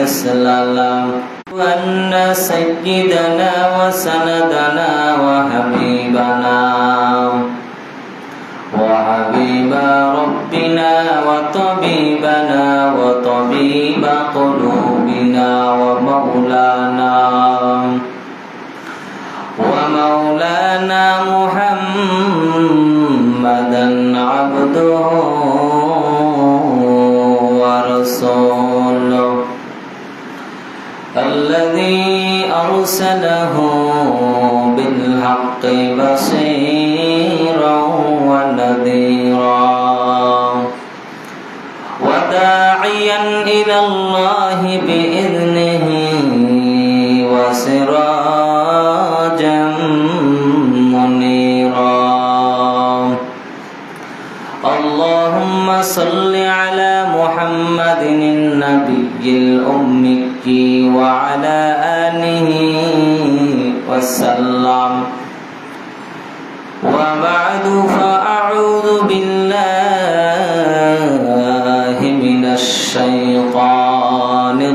مثل له أن سيدنا وسندنا وحبيب ربنا وطبيبنا وطبيب قلوبنا ومولانا محمدا عبده ورسوله الذي أرسله بالحق بصيرا ونذيرا وداعيا إلى الله بإذنه وسراجا منيرا اللهم صل على محمد النبي الأمي وعلى آله وسلم وبعد فأعوذ بالله من الشيطان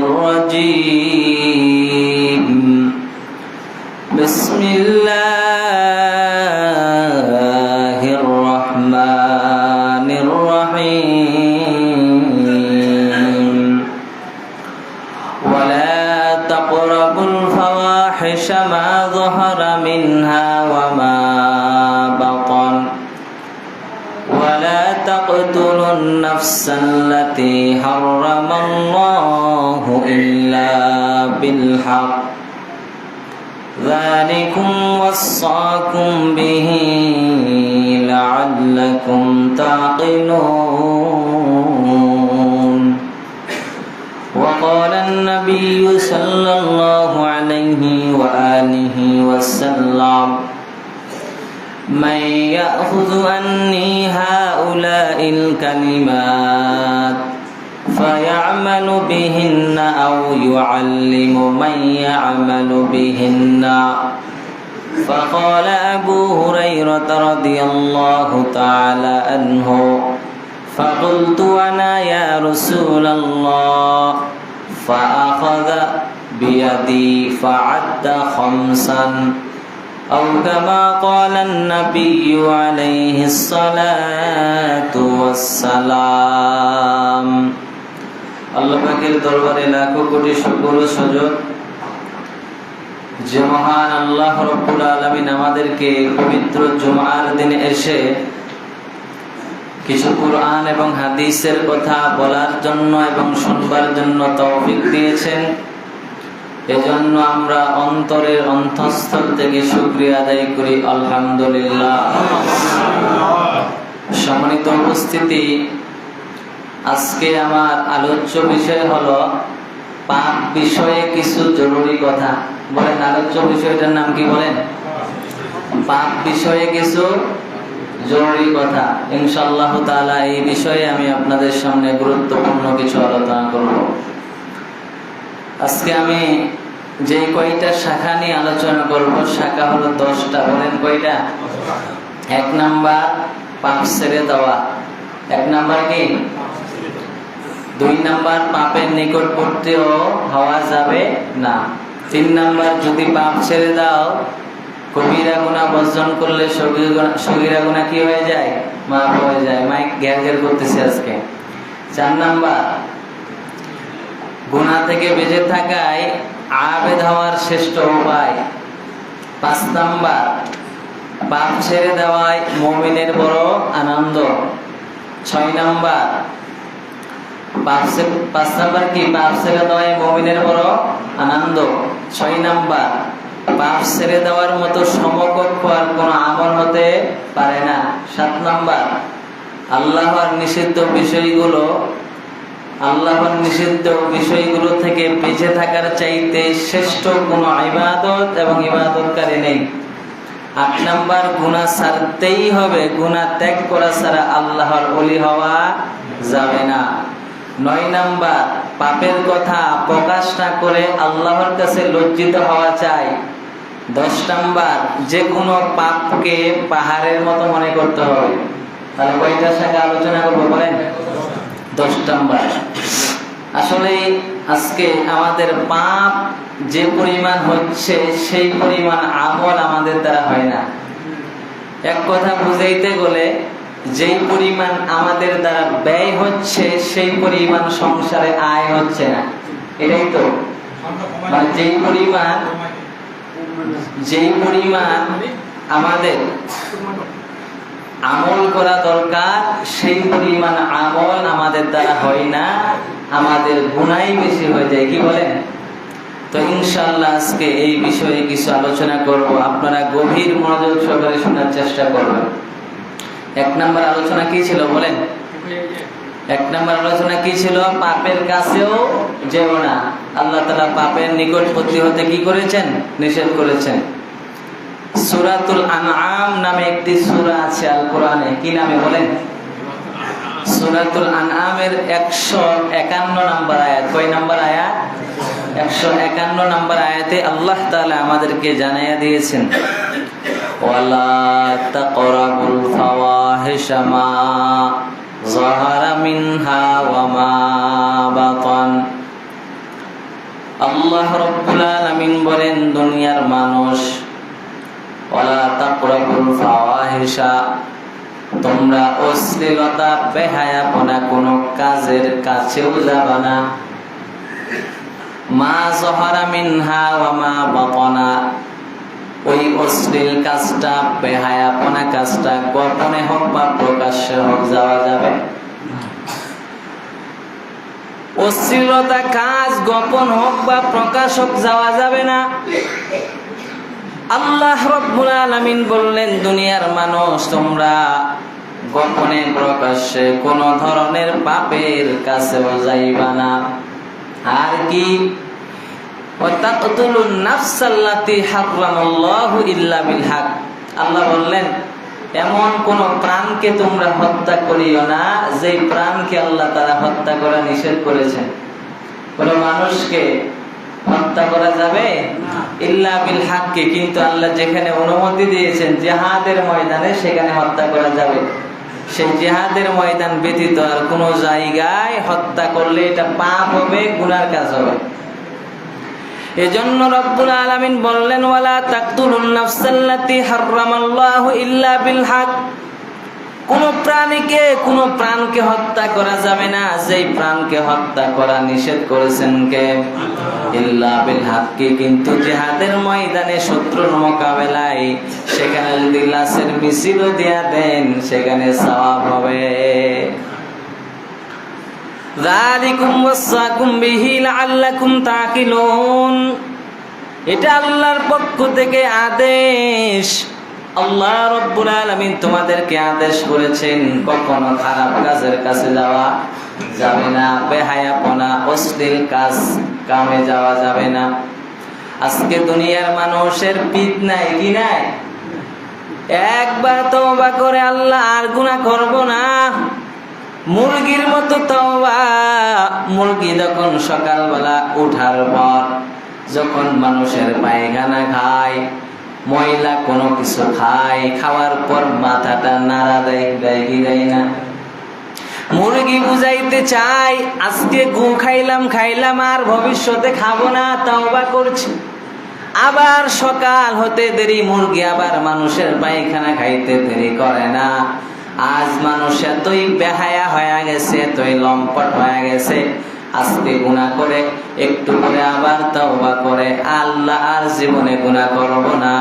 الرجيم بسم الله الرحمن الرحيم ولا تقربوا الفواحش ما ظهر منها وما بطن ولا تقتلوا النفس التي حرم الله إلا بالحق ذلكم وصاكم به لعلكم تعقلون وقال النبي صلى الله عليه وآله وسلم من يأخذ عني هؤلاء الكلمات فيعمل بهن أو يعلم من يعمل بهن فقال أبو هريرة رضي الله تعالى عنه فقلت أنا يا رسول الله فأخذ بيدي فعد خمسا أو كما قال النبي عليه الصلاة والسلام আল্লাহ পাকের দরবারে লাখো কোটি শুকর ও সুজুদ যে মহান আল্লাহ রাব্বুল আলামিন আমাদেরকে পবিত্র জুমার দিনে এসে কিছু কুরআন এবং হাদিসের কথা বলার জন্য এবং শুনবার জন্য তৌফিক দিয়েছেন। এজন্য আমরা অন্তরের অন্তঃস্থল থেকে শুকরিয়া আদায় করি আলহামদুলিল্লাহ। সম্মানিত উপস্থিতি, আজকে আমার আলোচ্য বিষয় হলো পাপ বিষয়ে কিছু জরুরি কথা। বলেন আলোচ্য বিষয়টার নাম কি বলেন? পাপ বিষয়ে কিছু জরুরি কথা। ইনশাআল্লাহ তাআলা এই বিষয়ে আমি আপনাদের সামনে গুরুত্বপূর্ণ কিছু আলোচনা করব। আজকে আমি যে কয়টা শাখা নিয়ে আলোচনা করব, শাখা হলো 10টা। বলেন কয়টা? 1 নাম্বার পাপ ছেড়ে দেওয়া। 1 নাম্বার কি? 2 নাম্বার পাপের নিকটবর্তীও হওয়া যাবে না। 3 নাম্বার যদি পাপ ছেড়ে দাও, কবিরা গুনাহ বর্জন করলে সগীরা গুনাহ কি হয়ে যায়? মাফ হয়ে যায়। মাইক ঘের ঘের করতেছে আজকে। 4 নাম্বার গুনাহ থেকে বেঁচে থাকায় আবেদ হওয়ার শ্রেষ্ঠ উপায়। 5 নাম্বার পাপ ছেড়ে দেওয়ায় মুমিনের বড় আনন্দ। 6 নাম্বার 5 নাম্বার কি? পাপ ছেড়ে দেওয়ায় মুমিনের বড় আনন্দ। 6 নাম্বার পাপ ছেড়ে দেওয়ার মতো সমকক্ষ আর কোনো আমল হতে পারে না। 7 নাম্বার আল্লাহর নিষিদ্ধ বিষয়গুলো থেকে বেঁচে থাকার চাইতে শ্রেষ্ঠ কোনো ইবাদত এবং ইবাদতকারী নেই। 8 নাম্বার গুনাহ ছাড়তেই হবে, গুনাহ ত্যাগ করা ছাড়া আল্লাহর ওলি হওয়া যাবে না। 9 নাম্বার পাপের কথা প্রকাশ না করে আল্লাহর কাছে লজ্জিত হওয়া চাই। 10 নাম্বার যে কোনো পাপকে পাহাড়ের মতো মনে করতে হবে। তাহলে কয়টার সাথে আলোচনা করবো বলেন? 10 নাম্বার। আসলে আজকে আমাদের পাপ যে পরিমাণ হচ্ছে সেই পরিমাণ আমল আমাদের দ্বারা হয় না। এক কথা বুঝাইতে গেলে যেই পরিমাণ আমাদের দ্বারা ব্যয় হচ্ছে সেই পরিমাণ সংসারে আয় হচ্ছে না। এটাই তো, মানে যেই পরিমাণ আমাদের আমল করা দরকার সেই পরিমাণ আমল আমাদের দ্বারা হয় না, আমাদের গুনাহ বেশি হয়ে যায়। কি বলেন? তো ইনশাআল্লাহ আজকে এই বিষয়ে কিছু আলোচনা করব, আপনারা গভীর মনোযোগ সহকারে শোনার চেষ্টা করবেন। এক নাম্বার আলোচনা কি ছিল বলেন? এক নাম্বার আলোচনা কি ছিল? পাপের কাছেও যেও না। আল্লাহ তাআলা পাপের নিকটবর্তী হতে কি করেছেন? নিষেধ করেছেন। সূরাতুল আনআম নামে একটি সূরা আছে আল কোরআনে। কি নামে বলেন? সূরাতুল আনআমের 151 নম্বর আয়াত। কয় নম্বর আয়াত? 151 নম্বর আয়াতে আল্লাহ তাআলা আমাদেরকে জানাইয়া দিয়েছেন, ওয়ালা তাকরাবুল ফাওয়াহিশা মা যাহারা মিনহা ওয়া মা বাতান। আল্লাহ রাব্বুল আলামিন বলেন, দুনিয়ার মানুষ, ওয়ালা তাকরাবুল ফাওয়াহিশা, তোমরা অশ্লীলতা বেহায়াপনা কোনো কাজের কাছেও যাবা না। মা যাহারা মিনহা ওয়া মা বাতানা, ওই অশ্লীল কাজটা, বেহায়াপনা কাজটা গোপনে হোক বা প্রকাশ্যে হোক যাওয়া যাবে। অশ্লীলতা কাজ গোপন হোক বা প্রকাশ হোক যাওয়া যাবে না। আল্লাহ রাব্বুল আলামিন বললেন, দুনিয়ার মানুষ, তোমরা গোপনে প্রকাশ্যে কোন ধরনের পাপের কাছেও যাইবা না। আর কি? ওয়াতাকতুলুন নাফসাল্লাতী হারামাল্লাহু ইল্লা বিল হক। আল্লাহ বললেন, এমন কোন প্রাণকে তোমরা হত্যা করিও না যে প্রাণকে আল্লাহ তাআলা হত্যা করা নিষেধ করেছেন। কোন মানুষকে হত্যা করা যাবে ইল্লা বিল হককে, কিন্তু আল্লাহ যেখানে অনুমতি দিয়েছেন জিহাদের ময়দানে, সেখানে হত্যা করা যাবে। সেই জিহাদের ময়দান ব্যতীত আর কোন জায়গায় হত্যা করলে এটা পাপ হবে, গুনার কাজ হবে। এজন্য রব্বুল আলামিন বললেন, ওয়ালা তাকতুলুন নাফসাল্লাতী হারামাল্লাহু ইল্লা বিল হক। কোন প্রাণকে হত্যা করা যাবে না, যেই প্রাণকে হত্যা করা নিষেধ করেছেন কে? ইল্লা বিল হক। কিন্তু জিহাদের ময়দানে শত্রুর মোকাবেলায় সেখানে যদি লাশের মিছিল দিয়া দেন, সেখানে সওয়াব হবে। যালিকুম ওয়াসাকুম বিহি লাআল্লাকুম তাকিলুন। এটা আল্লাহর পক্ষ থেকে আদেশ। আল্লাহ রাব্বুল আলামিন তোমাদেরকে আদেশ করেছেন, কখনো খারাপ কাজের কাছে যাওয়া যাবে না, বেহায়াপনা অশ্লীল কামে যাওয়া যাবে না। আজকে দুনিয়ার মানুষের পিত নাই, কি নাই? একবার তওবা করে আল্লাহ আর গুনাহ করব না, মুরগির মতো তওবা। মুরগি যখন সকালবেলা উঠার পর যখন মানুষের পায়খানা খায়, ময়লা কোনো কিছু খায়, খাওয়ার পর মাথাটা নাড়া দেয় কি দেয় না? মুরগি বুঝাইতে চাই, আজকে গু খাইলাম আর ভবিষ্যতে খাবো না, তওবা করছি। আবার সকাল হতে দেরি, মুরগি আবার মানুষের পায়খানা খাইতে দেরি করে না। আজ মানুষ এতই বেহায়া হয়ে গেছে, এতই লম্পট হয়ে গেছে, আজকে গুনাহ করে একটু করে আবার তওবা করে, আল্লাহ আর জীবনে গুনাহ করব না।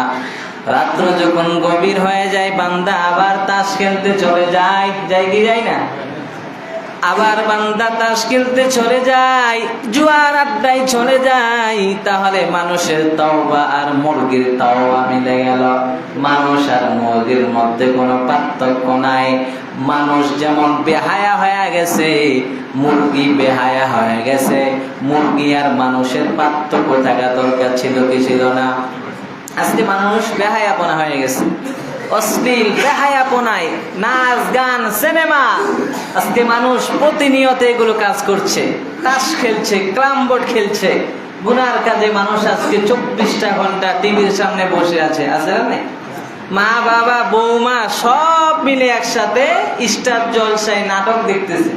রাত্র যখন গভীর হয়ে যায়, বান্দা আবার তাস খেলতে চলে যায়, কি যায় না? আবার বান্দা তাস খেলতে চলে যায়, জুয়ার আড্ডায় চলে যায়। তাহলে মানুষের তওবা আর মুরগির তওবা মিলে গেল। মানুষ আর মুরগির মধ্যে কোনো পার্থক্য নাই। মানুষ যেমন বেহায়া হয়ে গেছে, মুরগি বেহায়া হয়ে গেছে। মুরগি আর মানুষের পার্থক্য থাকা দরকার ছিল কি ছিল না? আজকে মানুষ বেহায়াপনা হয়ে গেছে, অশ্লীল বেহায়াপনায় নাচ গান সিনেমা। আজকে মানুষ প্রতিনিয়ত এগুলো কাজ করছে, তাস খেলছে, ক্যারাম বোর্ড খেলছে। গুনার কাজে মানুষ আজকে 24টা ঘন্টা টিভির সামনে বসে আছে না? মা বাবা বৌমা সব মিলে একসাথে স্টার জলসায় নাটক দেখতেছে।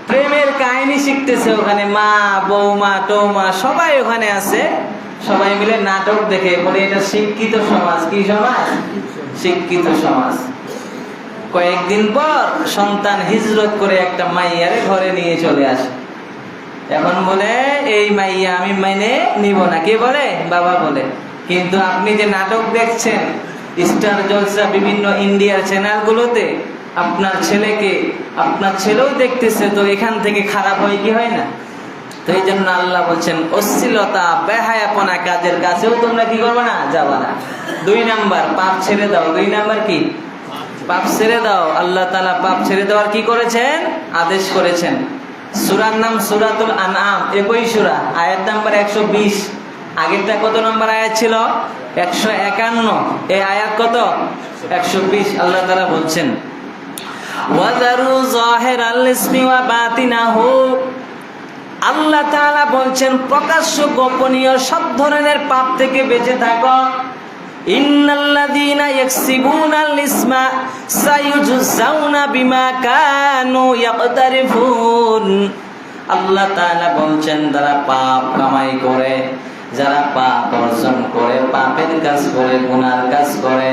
প্রেমের কাহিনী শিখতেছে ওখানে, মা বৌমা টৌমা সবাই ওখানে আছে, সবাই মিলে নাটক দেখে বলে এটা শিক্ষিত সমাজ। কি সমাজ? শিক্ষিত সমাজ। কয়েকদিন পর সন্তান হিজরত করে একটা মাইয়ারে ঘরে নিয়ে চলে আসে। এখন বলে এই মাইয়া আমি মেনে নিব না। কে বলে? বাবা বলে। কিন্তু আপনি যে নাটক দেখছেন স্টার জলসা বিভিন্ন ইন্ডিয়ার চ্যানেলগুলোতে, আপনার ছেলেকে আপনার ছেলেও দেখতেছে, তো এখান থেকে খারাপ হয় কি হয় না? তো এই জন্য আল্লাহ বলছেন অশ্লীলতা বেহায়াপনা কাজের কাছেও তোমরা কি করবে না? যাবা না। 2 নাম্বার পাপ ছেড়ে দাও। 2 নাম্বার কি? পাপ ছেড়ে দাও। আল্লাহ তাআলা পাপ ছেড়ে দেওয়ার কি করেছেন? আদেশ করেছেন। সূরার নাম সূরাতুল আনআম, 21 সূরা, আয়াত নাম্বার 120। আগেরটা কত নম্বর আয়াত ছিল? 151। এই আয়াত কত? 120। আল্লাহ তাআলা বলছেন ওয়াযারু যাহিরাল ইসমি ওয়া বাতিনাহু। আল্লাহ তাআলা বলছেন প্রকাশ্য গোপনীয় সব ধরনের পাপ থেকে বেঁচে থাকো। ইন্নাল্লাযীনা ইয়াকসিবুনাল ইসমা সায়ুজজাউনা বিমা কানু ইয়াকতারিফুন। আল্লাহ তাআলা বলছেন যারা পাপ কামাই করে, যারা পাপ অর্জন করে, পাপের কাজ করে, গুনার কাজ করে,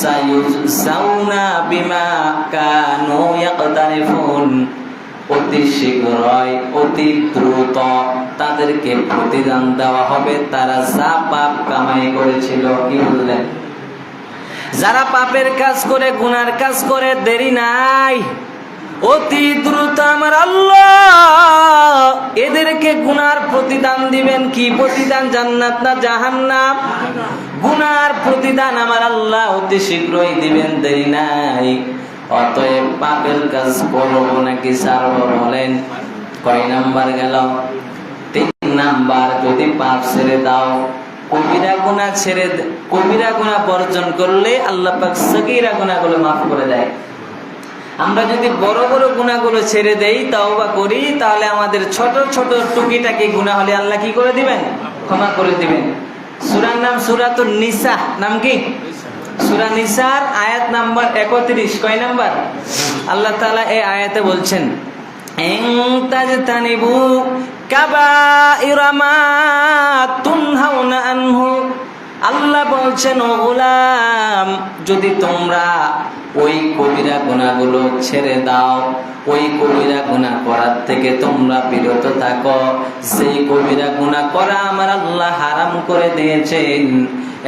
সায়ুজজাউনা বিমা কানু ইয়াকতারিফুন, অতি শীঘ্রই অতি দ্রুত তাদেরকে প্রতিদান দেওয়া হবে তারা যা পাপ কামাই করেছিল। কি বললেন? যারা পাপের কাজ করে, গুনার কাজ করে, দেরি নাই, অতি দ্রুত আমার আল্লাহ এদেরকে গুনার প্রতিদান দিবেন। কি প্রতিদান? জান্নাত না জাহান্নাম? গুনার প্রতিদান আমার আল্লাহ অতি শীঘ্রই দিবেন, দেরি নাই। অতএব পাপের কাজ করবো নাকি ছাড়বো বলেন? কয় নাম্বার গেল? 3 নাম্বার। যদি পাপ ছেড়ে দাও, কবিরা গুনাহ ছেড়ে, কবিরা গুনাহ বর্জন করলে আল্লাহ পাক সগীরা গুনাহগুলো মাফ করে দেয়। আমরা যদি বড় বড় গুনাহগুলো ছেড়ে দেই, তওবা করি, তাহলে আমাদের ছোট ছোট টুকিটাকি গুনাহ হলে আল্লাহ কি করে দিবেন? ক্ষমা করে দিবেন। সূরার নাম সূরাতুন নিসা। নাম কি? সূরা নিসার আয়াত নাম্বার 31। কয় নাম্বার? আল্লাহ তাআলা এই আয়াতে বলছেন ইন তাজতানিবু কাবাইরা মা তুনহাউনা আনহু। আল্লাহ বলছেন ও গোলাম, যদি তোমরা ওই কবিরা গুনাহগুলো ছেড়ে দাও, ওই কবিরা গুনাহ করার থেকে তোমরা বিরত থাকো, সেই কবিরা গুনাহ করা আমার আল্লাহ হারাম করে দিয়েছেন,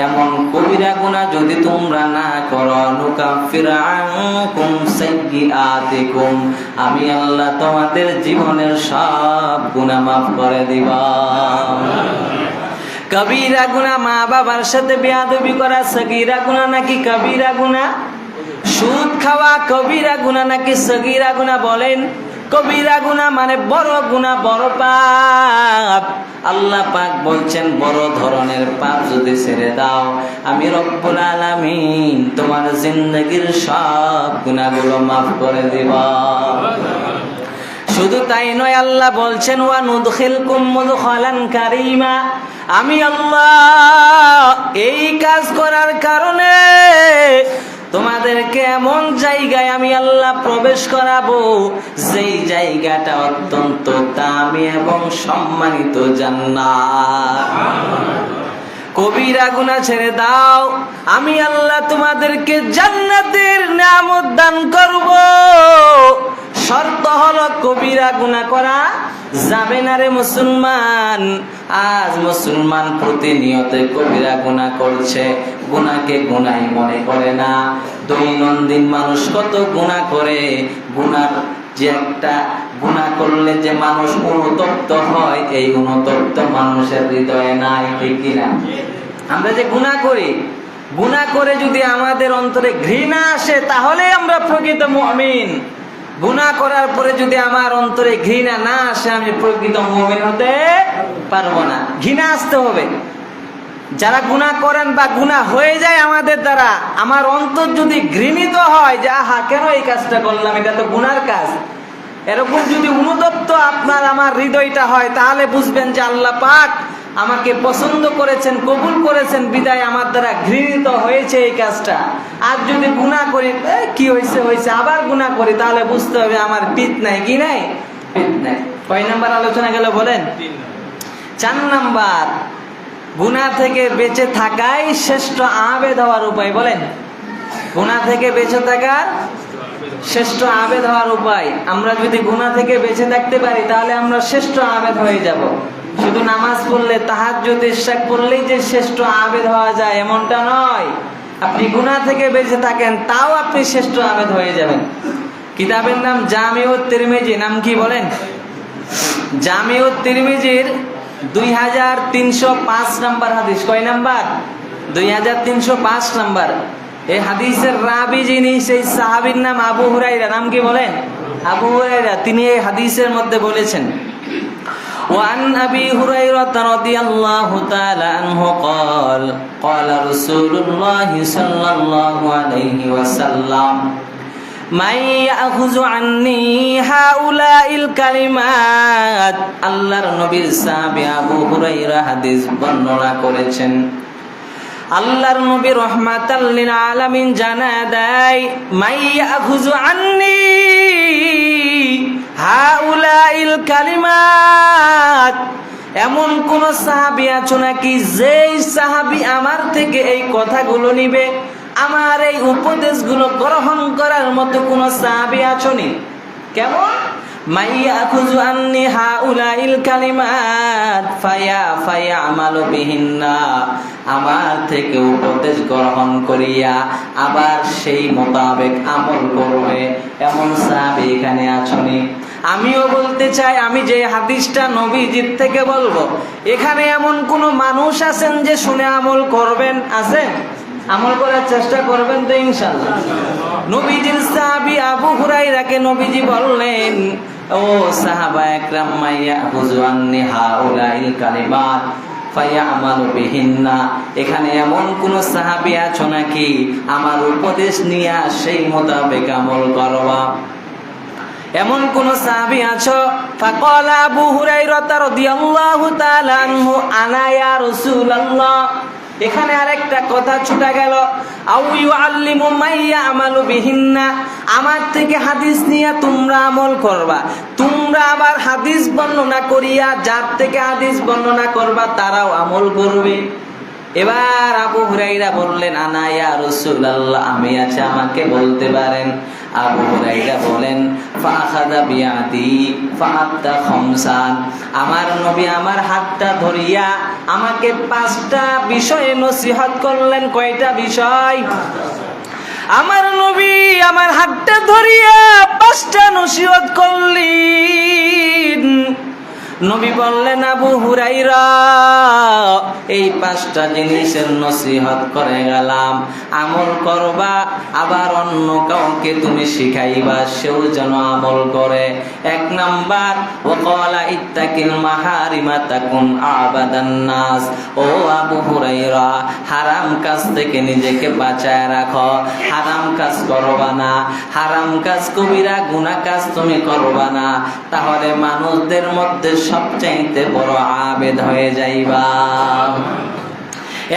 এমন কবিরা গুনাহ যদি তোমরা না করো, নুকাফির আনকুম সাইয়্যাতিকুম, আমি আল্লাহ তোমাদের জীবনের সব গুনাহ মাফ করে দিব। কবিরা গুনাহ মা বাবার সাথে বেয়াদবি করা সগীরা গুনাহ নাকি কবিরা গুনাহ? সুদ খাওয়া কবিরা গুনাহ নাকি সগীরা গুনাহ বলেন? কবিরা গুনাহ মানে বড় গুনাহ, বড় পাপ। আল্লাহ পাক বলছেন বড় ধরনের পাপ যদি ছেড়ে দাও, আমি রব্বুল আলামিন তোমার জিন্দেগীর সব গুনাহগুলো মাফ করে দিব। শুধু তাই নয়, আল্লাহ বলছেন ওয়া নুদখিলকুম মুদখালান কারীমা, আমি আল্লাহ এই কাজ করার কারণে তোমাদেরকে এমন জায়গায় আমি আল্লাহ প্রবেশ করাবো, যেই জায়গাটা অত্যন্ত দামি এবং সম্মানিত, জান্নাত। কবিরা গুনাহ ছেড়ে দাও, আমি আল্লাহ তোমাদেরকে জান্নাতের নিয়ামত দান করব। শর্ত হলো কবিরা গুনাহ করা যাবে না রে মুসলমান। আজ মুসলমান প্রতিনিয়ত কবিরা গুনাহ করছে, গুনাহকে গুনাহ মনে করে না। দৈনন্দিন মানুষ কত গুনাহ করে, গুনার যে একটা গুনাহ করলে যে মানুষ অনুতপ্ত হয়, এই অনুতপ্ত মানুষের হৃদয়ে নাই। ঠিক কিনা? আমরা যে গুনাহ করি, গুনাহ করে যদি আমাদের অন্তরে ঘৃণা আসে, তাহলে আমরা প্রকৃত মুমিন। গুনাহ করার পরে যদি আমার অন্তরে ঘৃণা না আসে, আমি প্রকৃত মুমিন হতে পারবো না। ঘৃণা আসতে হবে। যারা গুনাহ করেন বা গুনাহ হয়ে যায় আমাদের দ্বারা, আমার অন্তর যদি ঘৃণিত হয় যে আহা কেন এই কাজটা করলাম, এটা তো গুনার কাজ, এরকম যদি অনুতপ্ত আপনার আমার হৃদয়টা হয়, তাহলে বুঝবেন যে আল্লাহ পাক আমাকে পছন্দ করেছেন, কবুল করেছেন, বিদায় আমার দ্বারা ঘৃণিত হয়েছে এই কাজটা। আর যদি গুনাহ করি, কি হয়েছে হয়েছে, আবার গুনাহ করি, তাহলে বুঝতে হবে আমার পিত নাই, কি নাই, ফিতনায়। কয় নাম্বার আলোচনা গেল বলেন? 4 নাম্বার, গুনাহ থেকে বেঁচে থাকাই শ্রেষ্ঠ আবেদ হওয়ার উপায়। বলেন, গুনাহ থেকে বেঁচে থাকার শ্রেষ্ঠ আবেদ হওয়ার উপায়। আমরা যদি গুনাহ থেকে বেঁচে থাকতে পারি তাহলে আমরা শ্রেষ্ঠ আবেদ হয়ে যাব। শুধু নামাজ পড়লে, তাহাজ্জুদ ইশরাক পড়লেই যে শ্রেষ্ঠ আবেদ হওয়া যায় এমনটা নয়। আপনি গুনাহ থেকে বেঁচে থাকেন তাও আপনি শ্রেষ্ঠ আবেদ হয়ে যাবেন। কিতাবের নাম জামিউত তিরমিজি। নাম কি বলেন? জামিউত তিরমিজির 2305 নাম্বার হাদিস। কয় নাম্বার? 2305 নাম্বার। এই হাদিসের রাবি যিনি, সেই সাহাবীর নাম আবু হুরায়রা। নাম কি বলেন? আবু হুরায়রা। তিনি এই হাদিসের মধ্যে বলেছেন, وعن أبي هريرة رضي الله تعالى عنه قال قال رسول الله صلى الله عليه وسلم من يأخذ عني هؤلاء الكلمات। আল্লাহর নবীর সাহাবী আবু হুরায়রা হাদিস বর্ণনা করেছেন। আল্লাহর নবী রাহমাতাল লিল আলামিন জানায় দেয়, মান ইয়াখুযু আন্নী হাউলাইল কালিমাত। এমন কোন সাহাবী আছো নাকি যেই সাহাবী আমার থেকে এই কথাগুলো নিবে, আমার এই উপদেশগুলো গ্রহণ করার মতো কোন সাহাবী আছো নি? কেমন? মাইয়াখুযু আন্নি হাউলাইল কালিমাত ফায়ামালু বিহিন্না। আমার থেকে উপদেশ গ্রহণ করিয়া আবার সেই মোতাবেক আমল করবে, এমন সাহাবী এখানে আছনি? আমিও বলতে চাই, আমি যে হাদিসটা নবীজির থেকে বলবো, এখানে এমন কোন মানুষ আছেন যে শুনে আমল করবেন? আছেন? আমল করার চেষ্টা করবেন তো ইনশাআল্লাহ। নবীজির সাহাবী আবু হুরায়রাকে নবীজি বললেন, ও সাহাবা একরাম, মাইয়াখুযু আন্নি হাউলাইল কালিমাত ফায়ামালু বিহিন্না। এখানে এমন কোন সাহাবী আছো নাকি আমার উপদেশ নিয়ে সেই মোতাবেক আমল করবা? এমন কোন সাহাবী আছো? ফাকালা আবু হুরায়রা রাদিয়াল্লাহু তাআলা আনহু, আনা ইয়া রাসূলুল্লাহ। এখানে আরেকটা কথা ছুটা গেল, আউ ইউআল্লিমু মাইয়া আমালু বিহিন্না। আমার থেকে হাদিস নিয়ে তোমরা আমল করবা, তোমরা আবার হাদিস বর্ণনা করিয়া যার থেকে হাদিস বর্ণনা করবা তারাও আমল করবে। এবার আবু হুরায়রা বললেন, আনা ইয়া রাসূলুল্লাহ, আমি আছি, আমাকে বলতে পারেন। আবু হুরায়রা বলেন, ফাখাযা বিয়াদি ফাআতা খামসান। আমার নবী আমার হাতটা ধরিয়া আমাকে 5টা বিষয়ে নসিহত করলেন। কয়টা বিষয়? আমার নবী আমার হাতটা ধরিয়া 5টা নসিহত করলেন। নবী বললেন, আবু হুরায়রা, এই 5টা জিনিসের নসিহত করে গেলাম, আমল করবা, আবার অন্য কাউকে তুমি শিখাইবা, সেও যেন আমল করে। 1 নাম্বার, ওয়াকালা ইত্তাকিল মাহারিমা তাকুন আবাদান নাস। ও আবু হুরায়রা, হারাম কাজ থেকে নিজেকে বাঁচায় রাখো, হারাম কাজ করবা না, হারাম কাজ কবিরা গুনাহ কাজ তুমি করবা না, তাহলে মানুষদের মধ্যে সবচাইতে বড় আবেদ হয়ে যাইবা।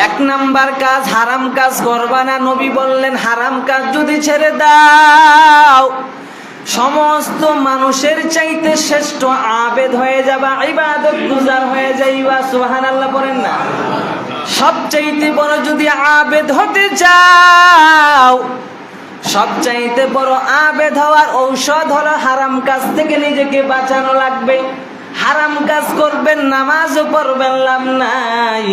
1 নাম্বার কাজ, হারাম কাজ করবা না। নবী বললেন, হারাম কাজ যদি ছেড়ে দাও সমস্ত মানুষের চাইতে শ্রেষ্ঠ আবেদ হয়ে যাবা, ইবাদত গুজার হয়ে যাইবা। সুবহানাল্লাহ পড়েন না? সবচাইতে বড় যদি আবেদ হতে চাও, সবচাইতে বড় আবেদ হওয়ার ঔষধ হলো হারাম কাজ থেকে নিজেকে বাঁচানো লাগবে। হারাম কাজ করবেন, নামাজও পড়বেন, লাভ নাই।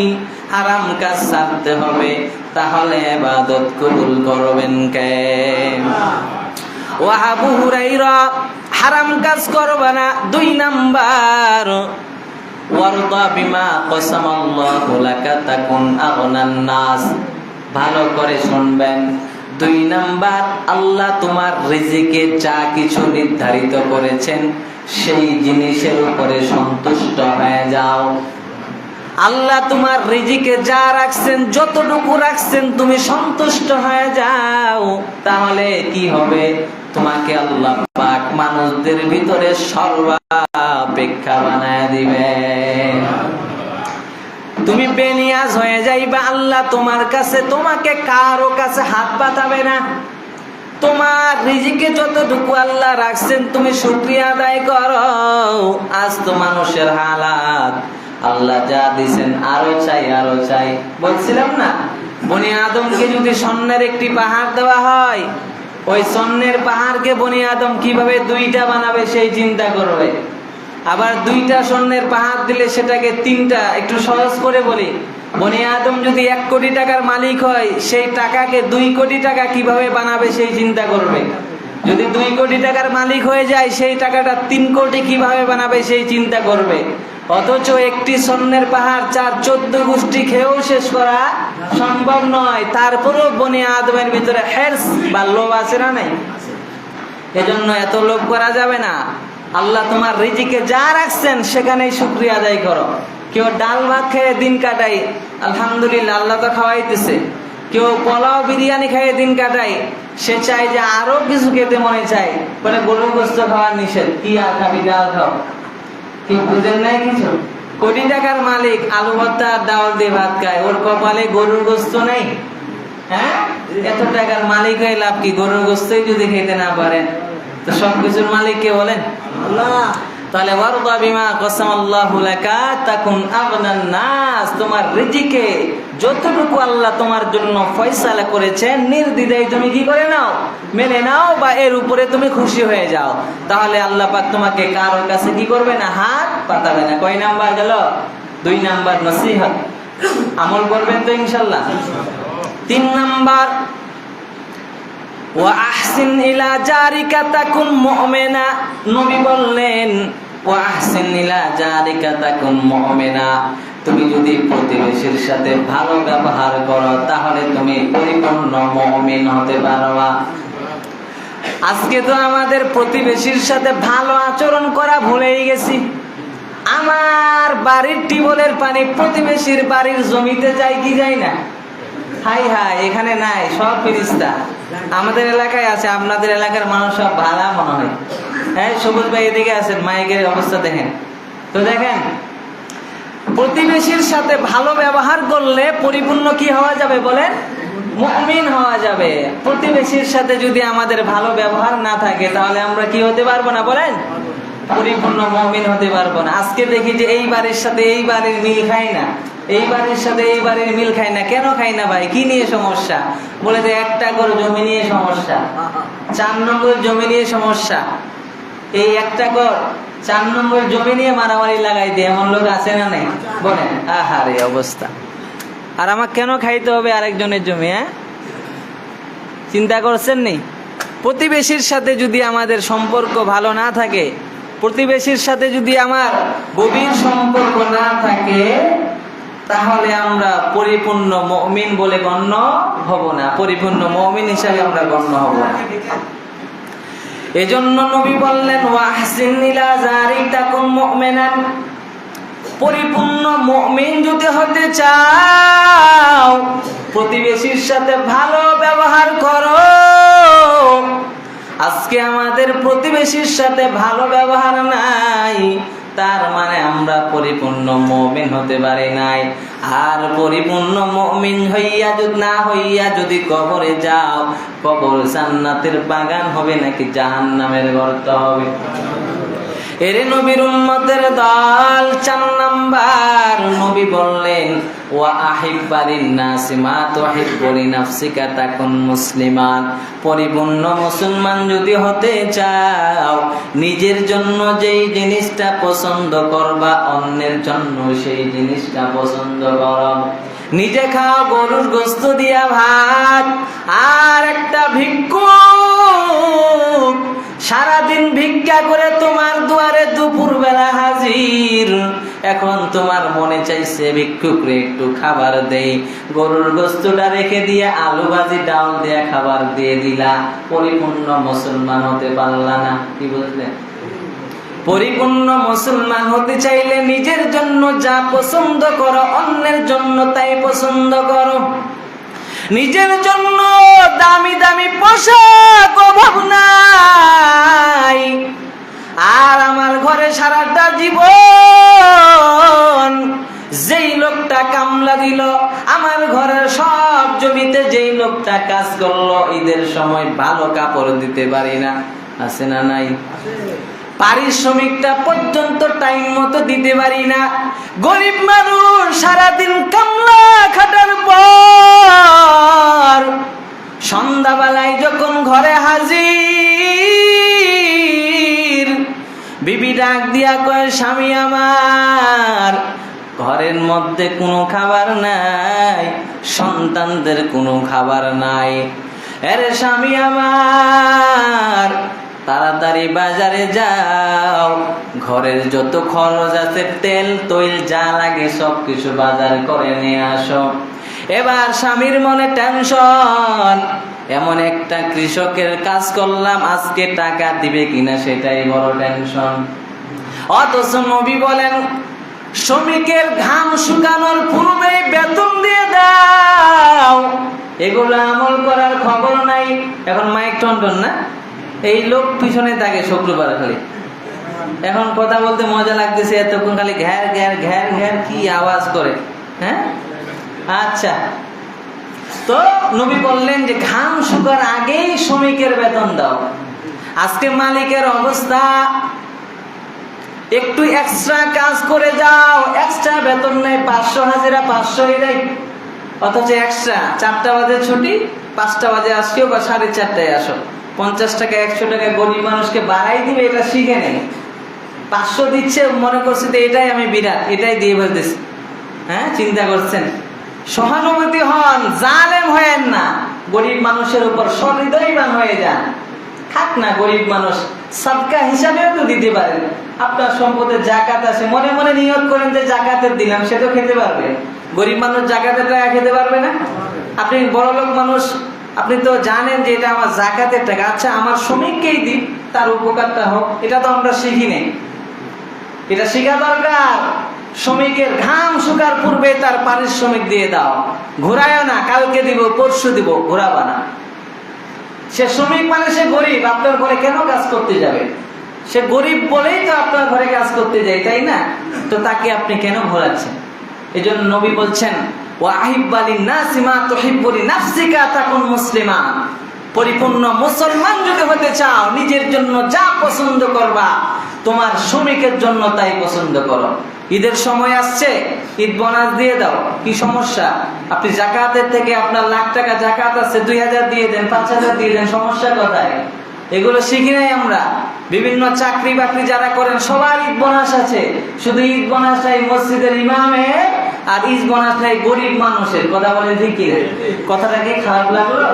হারাম কাজ ছাড়তে হবে, তাহলে ইবাদত কবুল করবেন কে? ও আবু হুরায়রা, হারাম কাজ করবা না। 2 নাম্বার, ওয়ারদা বিমা কসামাল্লাহু লাকা তাকুন আগনান নাস। ভালো করে শুনবেন। 2 নাম্বার, আল্লাহ তোমার রিজিকে যা কিছু নির্ধারিত করেছেন সেই জিনিসের উপরে সন্তুষ্ট হয়ে যাও। আল্লাহ তোমার রিজিকে যা রাখছেন, যতটুকু রাখছেন, তুমি সন্তুষ্ট হয়ে যাও, তাহলে কি হবে? তোমাকে আল্লাহ পাক মানুষদের ভিতরে সর্বাপেক্ষা বানায় দিবে। তুমি বেনিয়াজ হয়ে যাইবা, আল্লাহ তোমার কাছে, তোমাকে কারো কাছে হাত পাতাবে না। তোমার রিজিকে যতটুকু আল্লাহ রাখছেন তুমি শুকরিয়া আদায় করো। আজ তো মানুষের হালাত, আল্লাহ যা দিছেন আরো চাই আরো চাই। বলছিলাম না, বনি আদমকে যদি স্বর্ণের একটি পাহাড় দেওয়া হয়, ওই স্বর্ণের পাহাড়কে বনি আদম কিভাবে দুইটা বানাবে সেই চিন্তা করবে। আবার দুইটা স্বর্ণের পাহাড় দিলে সেটাকে তিনটা। একটু সহজ করে বলি, বনি আদম যদি 1 কোটি টাকার মালিক হয়, সেই টাকাকে 2 কোটি টাকা কিভাবে বানাবে সেই চিন্তা করবে। যদি 2 কোটি টাকার মালিক হয়ে যায়, সেই টাকাটা 3 কোটি কিভাবে বানাবে সেই চিন্তা করবে। অথচ একটি স্বর্ণের পাহাড় 4-14 গোষ্ঠী খেয়েও শেষ করা সম্ভব নয়। তারপরেও বনি আদমের ভিতরে হেরস বা লোভ আছে না নাই? এজন্য এত লোভ করা যাবে না। আল্লাহ তোমার রিজিকে যা রাখছেন সেখানেই শুকরিয়া আদায় করো। কেউ ডাল ভাত খেয়ে দিন কাটাই, আলহামদুলিল্লাহ, আল্লাহ তো খাওয়াইতেছে। কেউ পোলাও বিরিয়ানি খেয়ে দিন কাটাই, সে চায় যে আরো কিছু খেতে মনে চায়, বলে গরুর গোস্ত খাওয়ার নিষেধ, কি আর খাবি, ডাল খাও। কি বুঝেন নাই কিছু? কোটি টাকার মালিক আলু ভর্তা ডাল দিয়ে ভাত খায়, ওর কপালে গরুর গোস্ত নেই। হ্যাঁ, এত টাকার মালিক হয়ে লাভ কি? গরুর গোস্তই যদি খেতে না পারেন, তো সবকিছুর মালিক কে বলেন? আল্লাহ। তাহলে ওয়ারদা বিমা কাসামাল্লাহু লাকা তাকুন আগনান নাস। তোমার রিজিকে যতটুকু আল্লাহ তোমার জন্য ফয়সালা করেছেন, নির্দ্বিধায় তুমি কি করে নাও? মেনে নাও, বা এর উপরে তুমি খুশি হয়ে যাও। তাহলে আল্লাহ পাক তোমাকে কারোর কাছে কি করবে না? হাত পাতাবে না। কয় নাম্বার গেল? 2 নাম্বার নসিহত। আমল করবেন তো ইনশাআল্লাহ। 3 নাম্বার, ওয়া আহসিন ইলা জারিকা তাকুন মুমিনা। নবী বললেন, ওয়া আহসিন ইলা জারিকা তাকুন মুমিনা। তুমি যদি প্রতিবেশীর সাথে ভালো ব্যবহার করো, তাহলে তুমি পরিপূর্ণ মুমিন হতে পারবা। আজকে তো আমাদের প্রতিবেশীর সাথে ভালো আচরণ করা ভুলেই গেছি। আমার বাড়ির টিউবওয়েলের পানি প্রতিবেশীর বাড়ির জমিতে যায় কি যায় না? হাই হাই, এখানে নাই, সব ফেরেশতা। আমাদের এলাকায় আছে, আপনাদের এলাকার মানুষ সব ভালো মনে হয়। হ্যাঁ, সবুজ ভাই এদিকে আছেন, মাইকের অবস্থা দেখেন তো। দেখেন, প্রতিবেশীর সাথে ভালো ব্যবহার করলে পরিপূর্ণ কি হওয়া যাবে বলেন? মুমিন হওয়া যাবে। প্রতিবেশীর সাথে যদি আমাদের ভালো ব্যবহার না থাকে, তাহলে আমরা কি হতে পারবো না বলেন? পরিপূর্ণ মুমিন হতে পারবো না। আজকে দেখি যে এই বাড়ির সাথে এই বাড়ির মিল খায় না, এই বাড়ির সাথে এই বাড়ির মিল খায় না। কেন খায় না ভাই? কি নিয়ে সমস্যা? বলে যে 1 টাকার জমি নিয়ে সমস্যা, 4 নম্বর জমি নিয়ে সমস্যা। এই 1 টাকার 4 নম্বর জমি নিয়ে মারামারি লাগাই দিয়ে এমন লোক আছে না নাই? বলেন, আহারে অবস্থা। আর আমার কেন খাইতে হবে আরেকজনের জমি? হ্যাঁ, চিন্তা করছেন নি? প্রতিবেশীর সাথে যদি আমাদের সম্পর্ক ভালো না থাকে, প্রতিবেশীর সাথে যদি আমার গভীর সম্পর্ক না থাকে, তাহলে আমরা পরিপূর্ণ মুমিন বলে গণ্য হব না, পরিপূর্ণ মুমিন হিসাবে আমরা গণ্য হব না। এজন্য নবী বললেন, ওয়াহসিন ইলা জারিকাকুম মুমিনান। পরিপূর্ণ মুমিন যদি হতে চাও, প্রতিবেশীর সাথে ভালো ব্যবহার করো। আজকে আমাদের প্রতিবেশীর সাথে ভালো ব্যবহার নাই, তার মানে আমরা পরিপূর্ণ মুমিন হতে পারি নাই। আর পরিপূর্ণ মুমিন হইয়া যদি না হইয়া যদি কবরে যাও, কবর জান্নাতের বাগান হবে নাকি জাহান্নামের গর্ত হবে? এরে নবীর উম্মতের দল। 4 নাম্বার, নবী বললেন, ওয়া আহিব্বালিন নাসি মা তুহিব্বু লিনাফসিকা তাকুন মুসলিমান। পরিপূর্ণ মুসলমান যদি হতে চাও, নিজের জন্য যেই জিনিসটা পছন্দ করবা, অন্যের জন্য সেই জিনিসটা পছন্দ করো। নিজে খাও গরুর গোস্ত দিয়া ভাত, আর একটা ভিক্ষুক সারাদিন ভিক্ষা করে তোমার দুয়ারে দুপুর বেলা হাজির। এখন তোমার মনে চাইছে ভিক্ষুকরে একটু খাবার দেই, গরুর গোস্তটা রেখে দিয়ে আলু ভাজি ডাল দিয়ে খাবার দিয়ে দিলা। পরিপূর্ণ মুসলমান হতে পারলা না। কি বুঝলেন? পরিপূর্ণ মুসলমান হতে চাইলে নিজের জন্য যা পছন্দ করো, অন্যের জন্য তাই পছন্দ করো। নিজের জন্য দামি দামি পোশাক অভাব নাই, আর আমার ঘরে সারাটা জীবন যেই লোকটা কামলা দিল, আমার ঘরের সব জমিতে যেই লোকটা কাজ করলো, ঈদের সময় ভালো কাপড় দিতে পারি না, আছে না নাই? পারিশ্রমিকটা পর্যন্ত টাইম মতো দিতে পারি না। গরিব মানুষ সারাদিন কামলা খাটার পর সন্ধ্যাবেলায় যখন ঘরে হাজির, বিবি ডাক দিয়া কয়, স্বামী আমার ঘরের মধ্যে কোনো খাবার নাই, সন্তানদের কোনো খাবার নাই। আরে স্বামী আমার, তাড়াতাড়ি বাজারে যাও, ঘরের যত খরচ আছে, তেল তৈল যা লাগে সবকিছু বাজার করে নিয়ে আসো। এবার স্বামীর মনে টেনশন, এমন একটা কৃষকের কাজ করলাম, আজকে টাকা দিবে কিনা সেটাই বড় টেনশন। অথচ নবী বলেন, শ্রমিকের ঘাম শুকানোর পূর্বে বেতন দিয়ে দাও। এগুলো আমল করার খবর নাই। এখন মাইক টনটন না, এই লোক পিছনে থাকে শুক্রবার খালি, এখন কথা বলতে মজা লাগতেছে, এতক্ষণ খালি ঘ্যার ঘ্যার ঘ্যার ঘ্যার কি আওয়াজ করে। হ্যাঁ, আচ্ছা, তো নবী বললেন যে ঘাম শুকার আগেই শ্রমিকের বেতন দাও। আজকে মালিকের অবস্থা, একটু এক্সট্রা কাজ করে যাও, এক্সট্রা বেতন নেই, 500 হাজিরা 500 দেয়, অথচ এক্সট্রা 4টা বাজে ছুটি, 5টা বাজে আসিও বা 4:30টায় আসো, 50 টাকা 100 টাকা গরিব মানুষকে বাড়াই দিবে, এটা শিখে নেই। 500 দিচ্ছে, মনে করছে তো এটাই আমি বিরাট, এটাই দিয়ে বলতেছি। হ্যাঁ, চিন্তা করছেন? সহানুভূতি হন, জালেম হয়েন না, গরিব মানুষের উপর সহৃদয়বান হয়ে যান। থাক না গরিব মানুষ, সাদকা হিসাবেও তো দিতে পারেন। আপনার সম্পদের জাকাত আছে, মনে মনে নিয়ত করেন যে জাকাতের দিলাম, সে তো খেতে পারবে। গরিব মানুষ জাকাতের টাকা খেতে পারবে না? আপনি বড়লোক মানুষ, আপনি তো জানেন যে এটা আমার জাকাতের টাকা, আচ্ছা আমার শ্রমিককেই দিই, তার উপকারটা হোক। এটা তো আমরা শিখি নেই, এটা শিখা দরকার। শ্রমিকের ঘাম শুকার পূর্বে তার পারিশ্রমিক দিয়ে দাও। ঘুরায়ও না, কালকে দিব পরশু দিব, ঘুরাবা না। সে শ্রমিক মানে সে গরিব, আপনার ঘরে কেন কাজ করতে যাবে? সে গরিব বলেই তো আপনার ঘরে কাজ করতে যায়, তাই না? তো তাকে আপনি কেন ঘোরাচ্ছেন? এই জন্য নবী বলছেন, পরিপূর্ণ মুসলমান যদি হতে চাও, নিজের জন্য যা পছন্দ করবা, তোমার শ্রমিকের জন্য তাই পছন্দ করো। ঈদের সময় আসছে, ঈদ বোনাস দিয়ে দাও, কি সমস্যা? আপনি জাকাতের থেকে আপনার লাখ টাকা জাকাত আছে, 2000 দিয়ে দেন, 5000 দিয়ে দেন, সমস্যা কোথায়? এগুলো শিখি নাই আমরা। বিভিন্ন চাকরি বাকরি যারা করেন সবার ঈদ বোনাস আছে, শুধু ঈদ বোনাস নাই মসজিদের ইমামের, আর ঈদ বোনাস নাই গরিব মানুষের। কথা বলে ঠিক কি? কথাটা কি খারাপ লাগলো?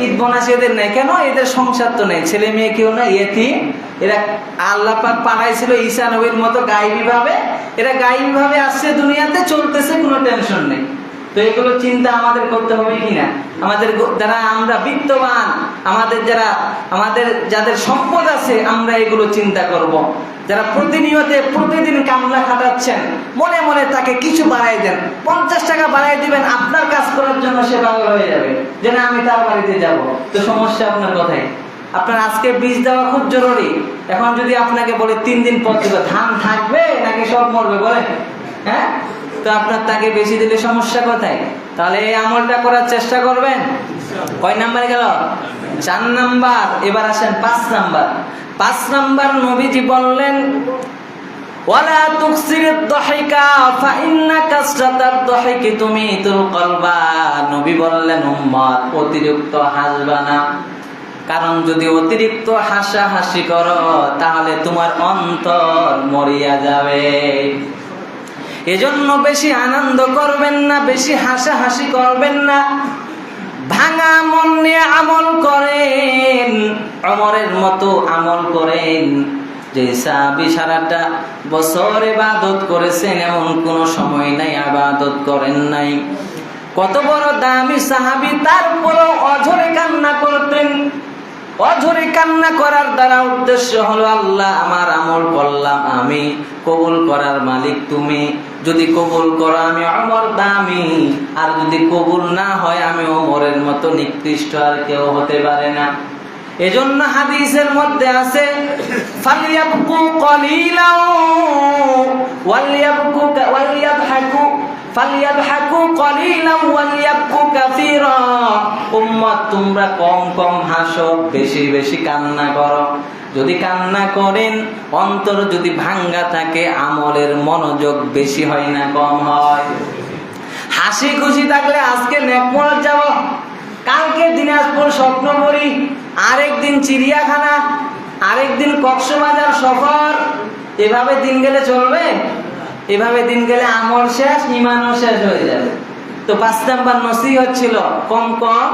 ঈদ বোনাস এদের নেই কেন? এদের সংসার তো নেই, ছেলে মেয়ে কেউ না, ইয়েতিম। এরা আল্লাহ পাক পাঠাইছিল ঈসা নবীর মতো গায়েবী ভাবে, এরা গায়েবী ভাবে আসছে দুনিয়াতে, চলতেছে, কোনো টেনশন নেই। তো এগুলো চিন্তা আমাদের করতে হবে কিনা? আমাদের যারা আমরা বিত্তবান, আমাদের যাদের সম্পদ আছে, আমরা এগুলো চিন্তা করব। যারা প্রতিদিন কামলা খাটাচ্ছেন, মনে মনে তাকে কিছু বাড়াই দেন, 50 টাকা বাড়াই দিবেন, আপনার কাজ করার জন্য সে পাগল হয়ে যাবে যে না আমি তার বাড়িতে যাব। তো সমস্যা আপনার কথাই। আপনার আজকে বীজ দেওয়া খুব জরুরি। এখন যদি আপনাকে বলে 3 দিন পর দেবে, ধান থাকবে নাকি সব মরবে বলেন? হ্যাঁ, তো আপনার তাকে বেশি দিলে সমস্যা কোথায়? তাহলে এই আমলটা করার চেষ্টা করবেন। কয় নাম্বার গেল? 4 নাম্বার। এবার আসেন 5 নাম্বার। 5 নাম্বার নবীজি বললেন, ওয়ালা তুকসিরিদ দাহিকা ফাইন্না কাসরাতাদ দাহিকি তুমিতুল কলবা। নবী বললেন, উম্মত অতিরিক্ত হাসবা না, কারণ যদি অতিরিক্ত হাসাহাসি করো তাহলে তোমার অন্তর মরিয়া যাবে। এজন্য বেশি আনন্দ করবেন না, বেশি হাসাহাসি করবেন না, ভাঙা মন নিয়ে আমল করেন, ওমরের মতো আমল করেন। যে সাহাবী সারাটা বছর ইবাদত করেছেন, এমন কোন সময় নাই ইবাদত করেন নাই। কত বড় দামি সাহাবী, তারপরও অঝরে কান্না করতেন। অঝরে কান্না করার দ্বারা উদ্দেশ্য হলো, আল্লাহ আমার আমল করলাম, আমি কবুল করার মালিক তুমি। যদি কবুল করো আমি ওমর দামি, আর যদি কবুল না হয় আমি ওমরের মতো নিকৃষ্ট আর কেউ হতে পারে না। এজন্য হাদিসের মধ্যে আছে ফালিয়াবকু কলিলাও ওয়ালিয়াবহাকু ফালিয়াবহাকু কলিলাও ওয়ালিয়াবকু কাসীরা। উম্মত তোমরা কম কম হাসো, বেশি বেশি কান্না করো। যদি কান্না করেন, অন্তর যদি ভাঙ্গা থাকে, আমলের মনোযোগ বেশি হয় না কম হয়? হাসি খুশি থাকলে আজকে নেকমরত যাব, কালকে দিনাজপুর স্বপ্নপুরী, আরেকদিন চিড়িয়াখানা, আরেকদিন কক্সবাজার সফর। এভাবে দিন গেলে চলবে? এভাবে দিন গেলে আমল শেষ, ইমানও শেষ হয়ে যাবে। তো 5 নাম্বার নসিহত ছিল কম কম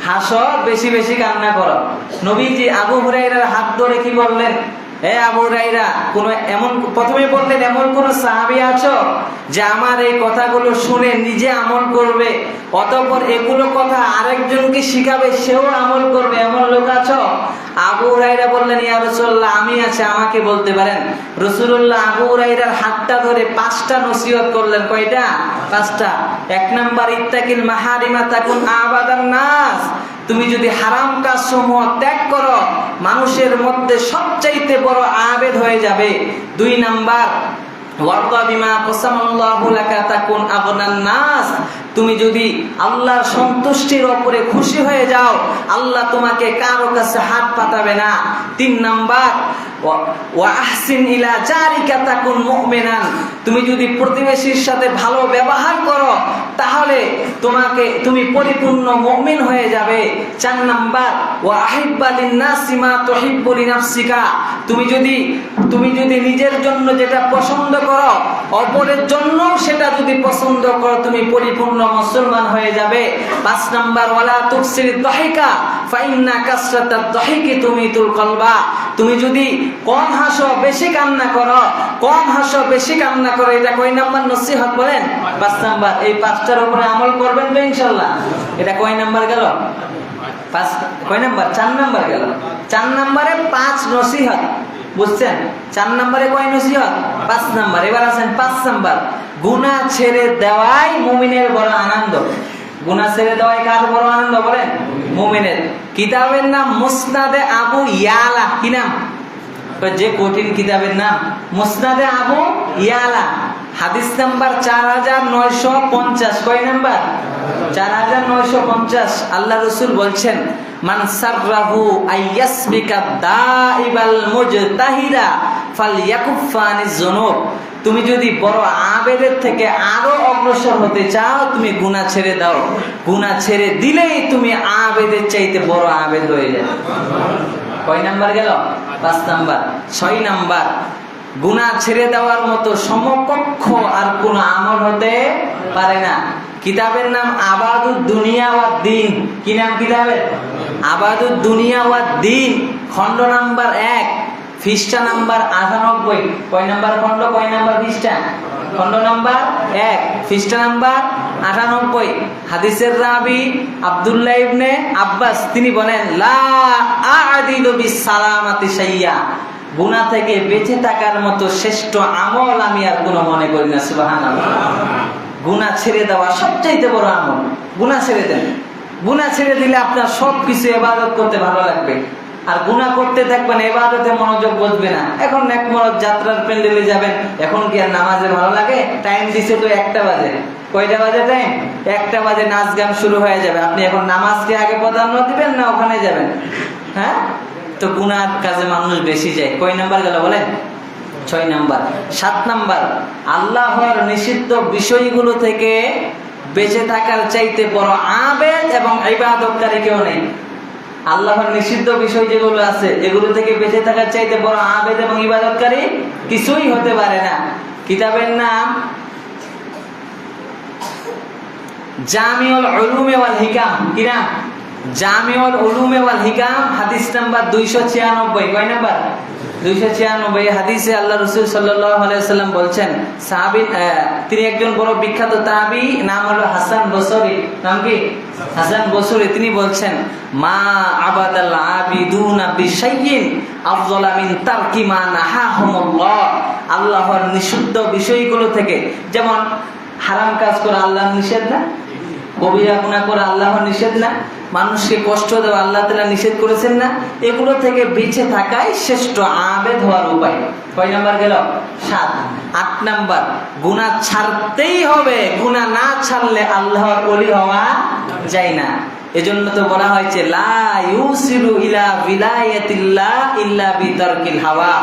হাসো, বেশি বেশি কান্না করো। নবীজি আবু হুরায়রার হাত ধরে কি বললেন? হে আবু হুরায়রা, কোন এমন প্রথমে বললেন এমন কোন সাহাবী আছো যে আমার এই কথাগুলো শুনে নিজে আমল করবে, অতঃপর এগুলো কথা আরেকজনকে শিখাবে, সেও আমল করবে, এমন লোক আছো? আবু হুরায়রা বললেন, ইয়া রাসূলুল্লাহ, আমি আছি, আমাকে বলতে পারেন। রাসূলুল্লাহ আবু হুরায়রার হাতটা ধরে 5টা নসিহত করলেন। কয়টা? 5টা। 1 নাম্বার, ইত্তাকিল মাহারিমা তাকুন আবাদান নাস। তুমি যদি হারাম কাজ সমূহ ত্যাগ করো, মানুষের মধ্যে সবচাইতে বড় আবেদ হয়ে যাবে। 2 নাম্বার, ওয়ারদা বিমা কসামাল্লাহু লাকা তাকুন আগনান নাস। তুমি যদি আল্লাহর সন্তুষ্টির উপরে খুশি হয়ে যাও, আল্লাহ তোমাকে কারো কাছে হাত পাতাবে না। 3 নাম্বার, ওয়া আহসিন ইলা জারিকা তাকুন মুমিনান। তুমি যদি প্রতিবেশীর সাথে ভালো ব্যবহার করো, তাহলে তুমি পরিপূর্ণ মুমিন হয়ে যাবে। 4 নাম্বার, ওয়া আহিব্বা লিন-নাসি মা তুহিব্বু লিনাফসিকা। তুমি যদি নিজের জন্য যেটা পছন্দ করো, অপরের জন্য সেটা যদি পছন্দ করো, তুমি পরিপূর্ণ মুসলমান হয়ে যাবে। 5 নাম্বার, ওয়ালা তুকসির দাহিকা ফাইন্না কাসরাতাদ দাহিকি তুমিতুল কলবা। তুমি যদি কম হাসো, বেশি কান্না করো, কম হাসো, বেশি কান্না করো। এটা কয় নাম্বার নসিহত বলেন? 5 নাম্বার। এই 5টার উপরে আমল করবেন তো ইনশাআল্লাহ? এটা কয় নাম্বার গেল? 5। কয় নাম্বার? 4 নাম্বার গেল। 4 নাম্বারে 5 নসিহত, বুঝছেন? 4 নাম্বারে কয় নসিহত? 5 নাম্বার। এবার আছেন 5 নাম্বার, গুনাহ ছেড়ে দেওয়াই মুমিনের বড় আনন্দ। গুনাহ ছেড়ে দেওয়াই কার বড় আনন্দ বলেন? মুমিনের। কিতাবের নাম মুসনাদে আবু ইয়ালা। কি নাম? যে কঠিন কিতাবের নাম, মুসনাদে আবু ইয়ালা। হাদিস নাম্বার 4950। কয় নাম্বার? 4950। আল্লাহ রাসূল বলছেন, মান সাররাহু আইয়াসবিকা দাইবাল মুজতাহিদা ফালইয়াকুফানিজ যুনুব। তুমি যদি বড় আবেদের থেকে আরো অগ্রসর হতে চাও, তুমি গুনাহ ছেড়ে দাও। গুনাহ ছেড়ে দিলেই তুমি আবেদের চাইতে বড় আবেদ হয়ে যাবে। কয় নাম্বার গেল? 5 নাম্বার। 6 নাম্বার, গুনাহ ছেড়ে দেওয়ার মতো সমকক্ষ আর কোন আমল হতে পারে না। কিতাবের নাম আবাদুদ দুনিয়া ওয়াদ দ্বীন। কি নাম কিতাবের? আবাদুদ দুনিয়া ওয়াদ দ্বীন। খণ্ড নাম্বার 1, পৃষ্ঠা নাম্বার 98। কয় নাম্বার খণ্ড, কয় নাম্বার পৃষ্ঠা? খণ্ড নাম্বার 1, পৃষ্ঠা নাম্বার 98। হাদিসের রাবি আব্দুল্লাহ ইবনে আব্বাস, তিনি বলেন, লা আ'দিলু বিসালামাতি শাইয়া। গুনাহ থেকে বেঁচে থাকার মতো শ্রেষ্ঠ আমল আমি আর কোনো মনে করি না। সুবহানাল্লাহ। গুনাহ ছেড়ে দেওয়া সবচাইতে বড় আমল। গুনাহ ছেড়ে দেন। গুনাহ ছেড়ে দিলে আপনার সবকিছু ইবাদত করতে ভালো লাগবে, আর গুনাহ করতে থাকবেন, ইবাদতে মনোযোগ বসবে না। এখন নেকমরত যাত্রার প্যান্ডেলে যাবেন, এখন কি আর নামাজে ভালো লাগে? টাইম দিছে তো 1টা বাজে। কয়টা বাজে টাইম? 1টা বাজে নাচ গান শুরু হয়ে যাবে। আপনি এখন নামাজকে আগে প্রাধান্য দিবেন না ওখানে যাবেন? হ্যাঁ, তো গুনার কাজে মানুষ বেশি যায়। কয় নাম্বার গেল বলেন? 6 নাম্বার। 7 নাম্বার, আল্লাহর নিষিদ্ধ বিষয়গুলো থেকে বেঁচে থাকার চাইতে বড় আবেদ এবং ইবাদতকারী কেউ নেই। আল্লাহর নিষিদ্ধ বিষয় যেগুলো আছে, এগুলো থেকে বেঁচে থাকার চাইতে বড় আবেদ এবং ইবাদতকারী কিছুই হতে পারে না। কিতাবের নাম জামিউল উলুমে ওয়াল হিকাম। কি নাম? জামিউল উলুমে ওয়াল হিকাম। হাদিস নাম্বার 296। কয় নাম্বার? 296। হাদিসে আল্লাহ রাসূল সাল্লাল্লাহু আলাইহি ওয়াসাল্লাম বলছেন, সাহাবী, তিনি একজন বড় বিখ্যাত তাবী, নাম হলো হাসান বসরি। নাম কি? হাসান বসরি। তিনি বলছেন, মা আবাদাল আবিদুনা বিশাইইন আফযালা মিন তারকি মা নাহাহুমুল্লাহ। আল্লাহর নিষিদ্ধ বিষয়গুলো থেকে, যেমন হারাম কাজ করা আল্লাহর নিষেধ না, কবিরা গুনাহ করা আল্লাহর নিষেধ না, মানুষকে কষ্ট দেওয়া আল্লাহ তাআলা নিষেধ করেছেন না? এগুলো থেকে বেঁচে থাকাই শ্রেষ্ঠ আবেদ হওয়ার উপায়। কয় নাম্বার গেল? 7। 8 নাম্বার, গুনাহ ছাড়তেই হবে, গুনাহ না ছাড়লে আল্লাহর ওলি হওয়া যায় না। এজন্য তো বলা হয়েছে লা ইউসিলু ইলা ভিলায়াতিল্লাহ ইল্লা বিতারকিল হাওয়া।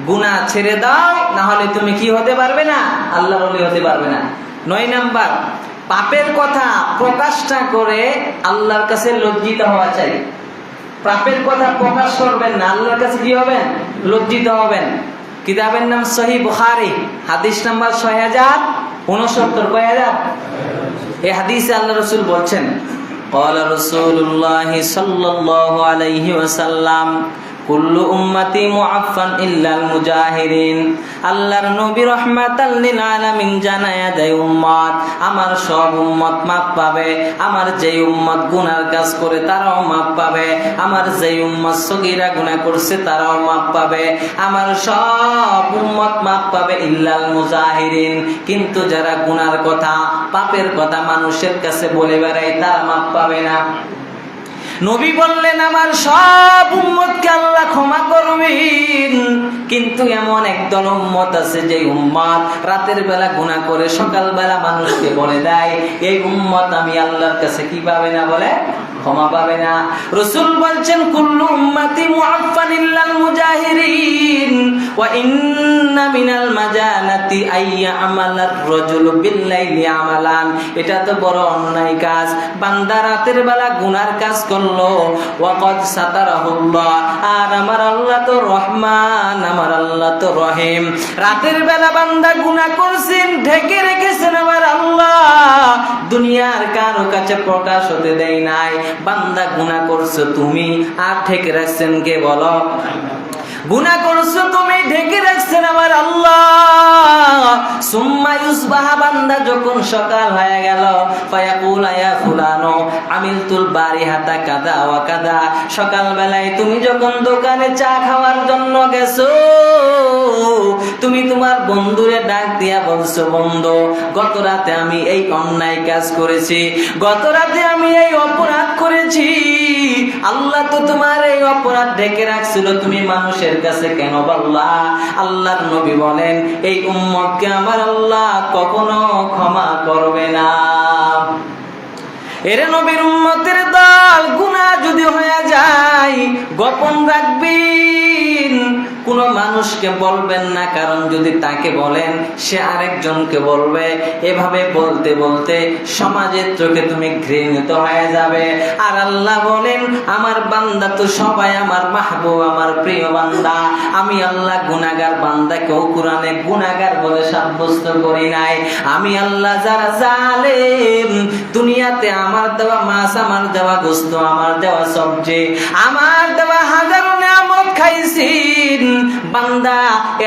গুনাহ ছেড়ে দাও, না হলে তুমি কি হতে পারবে না? আল্লাহর ওলি হতে পারবে না। 9 নাম্বার, পাপের কথা প্রকাশ না করে আল্লাহর কাছে লজ্জিত হওয়া চাই। পাপের কথা প্রকাশ করবেন না, আল্লাহর কাছে কি হবেন? লজ্জিত হবেন। কিতাবের নাম সহিহ বুখারী, হাদিস নাম্বার 6069। কয় হাজার? এই হাদিসে আল্লাহ রাসূল বলছেন, قال رسول الله صلى الله عليه وسلم কুল্লু উম্মতি মুআফফান ইল্লাল মুজাহিরিন। আল্লাহর নবী রাহমাতাল লিল আলামিন জানায়া দেয়, উম্মত, আমার সব উম্মত মাপ পাবে। আমার যেই উম্মত গুনার কাজ করে তারাও মাপ পাবে। আমার যেই উম্মত সগীরা গুনাহ করছে তারাও মাপ পাবে। আমার সব উম্মত মাপ পাবে ইল্লাল মুজাহিরিন। কিন্তু যারা গুনার কথা, পাপের কথা মানুষের কাছে বলে বেড়ায় তারা মাপ পাবে না। নবী বললেন, আমার সব উম্মতকে আল্লাহ ক্ষমা করবেন, কিন্তু এমন একদল উম্মত আছে যে উম্মত রাতের বেলা গুনাহ করে সকাল বেলা মানুষকে বলে দেয়, এই উম্মত আমি আল্লাহর কাছে কি পাবে না? বলে ক্ষমা পাবে না। রাসূল বলছেন, কুল্লু উম্মতি মুআফফান ইল্লাল মুজাহিরিন ওয়া ইন্না মিনাল মাজানাতি আইয়া আমালার রাজুলু বিল্লাইলি আমালান। এটা তো বড় অন্যায় কাজ। বান্দা রাতের বেলা গুনার কাজ করলো, ওয়া কদ সাতারাহুল্লাহ, আর আমার আল্লাহ তো রহমান, আমার আল্লাহ তো রহিম। রাতের বেলা বান্দা গুনাহ করছেন, ঢেকে রেখেছেন আমার আল্লাহ, দুনিয়ার কারো কাছে প্রকাশ হতে দেয় নাই। বান্দা গুনাহ করছো তুমি, আর ঢেকে রাখছেন কে? বলো। গুনাহ করছো তুমি, ঢেকে রাখছেন আমার আল্লাহ। সুম্মা ইউসবাহা, বান্দা যখন সকাল হয়ে গেল, ফায়াকুল ইয়া ফুলানো আমিলতুল বারিহাতা কাদা ওয়া কাদা। সকাল বেলায় তুমি যখন দোকানে চা খাওয়ার জন্য গেছো, তুমি তোমার বন্ধুরে ডাক দিয়া বলছো, বন্ধু, গত রাতে আমি এই অন্যায় কাজ করেছি, গত রাতে আমি এই অপরাধ করেছি। আল্লাহ তো তোমার এই অপরাধ ঢেকে রাখছিল, তুমি মানুষের কাছে কেন বললা? আল্লাহর নবী বলেন, এই উম্মতকে আমার আল্লাহ কখনো ক্ষমা করবে না। এরে নবীর উম্মতের দল, গুনাহ যদি হয়ে যায় গোপন রাখবেন, কোন মানুষকে বলবেন না, কারণ যদি তাকে বলেন সে আরেকজনকে বলবে। এভাবে বলতে বলতে সমাজের চোখে তুমি ঘৃণিত হয়ে যাবে। আর আল্লাহ বলেন, আমার বান্দা তো সবাই আমার মাহবুব, আমার প্রিয় বান্দা। আমি আল্লাহ গুনাহগার বান্দাকেও কোরআনে গুনাহগার বলে সাব্যস্ত করি নাই। আমি আল্লাহ যারা জালেম, দুনিয়াতে আমার দেওয়া মাছ, আমার দেওয়া গোশত, আমার দেওয়া সবজি, আমার দেওয়া হাজারো নিয়ামত খাইছেন, বান্দা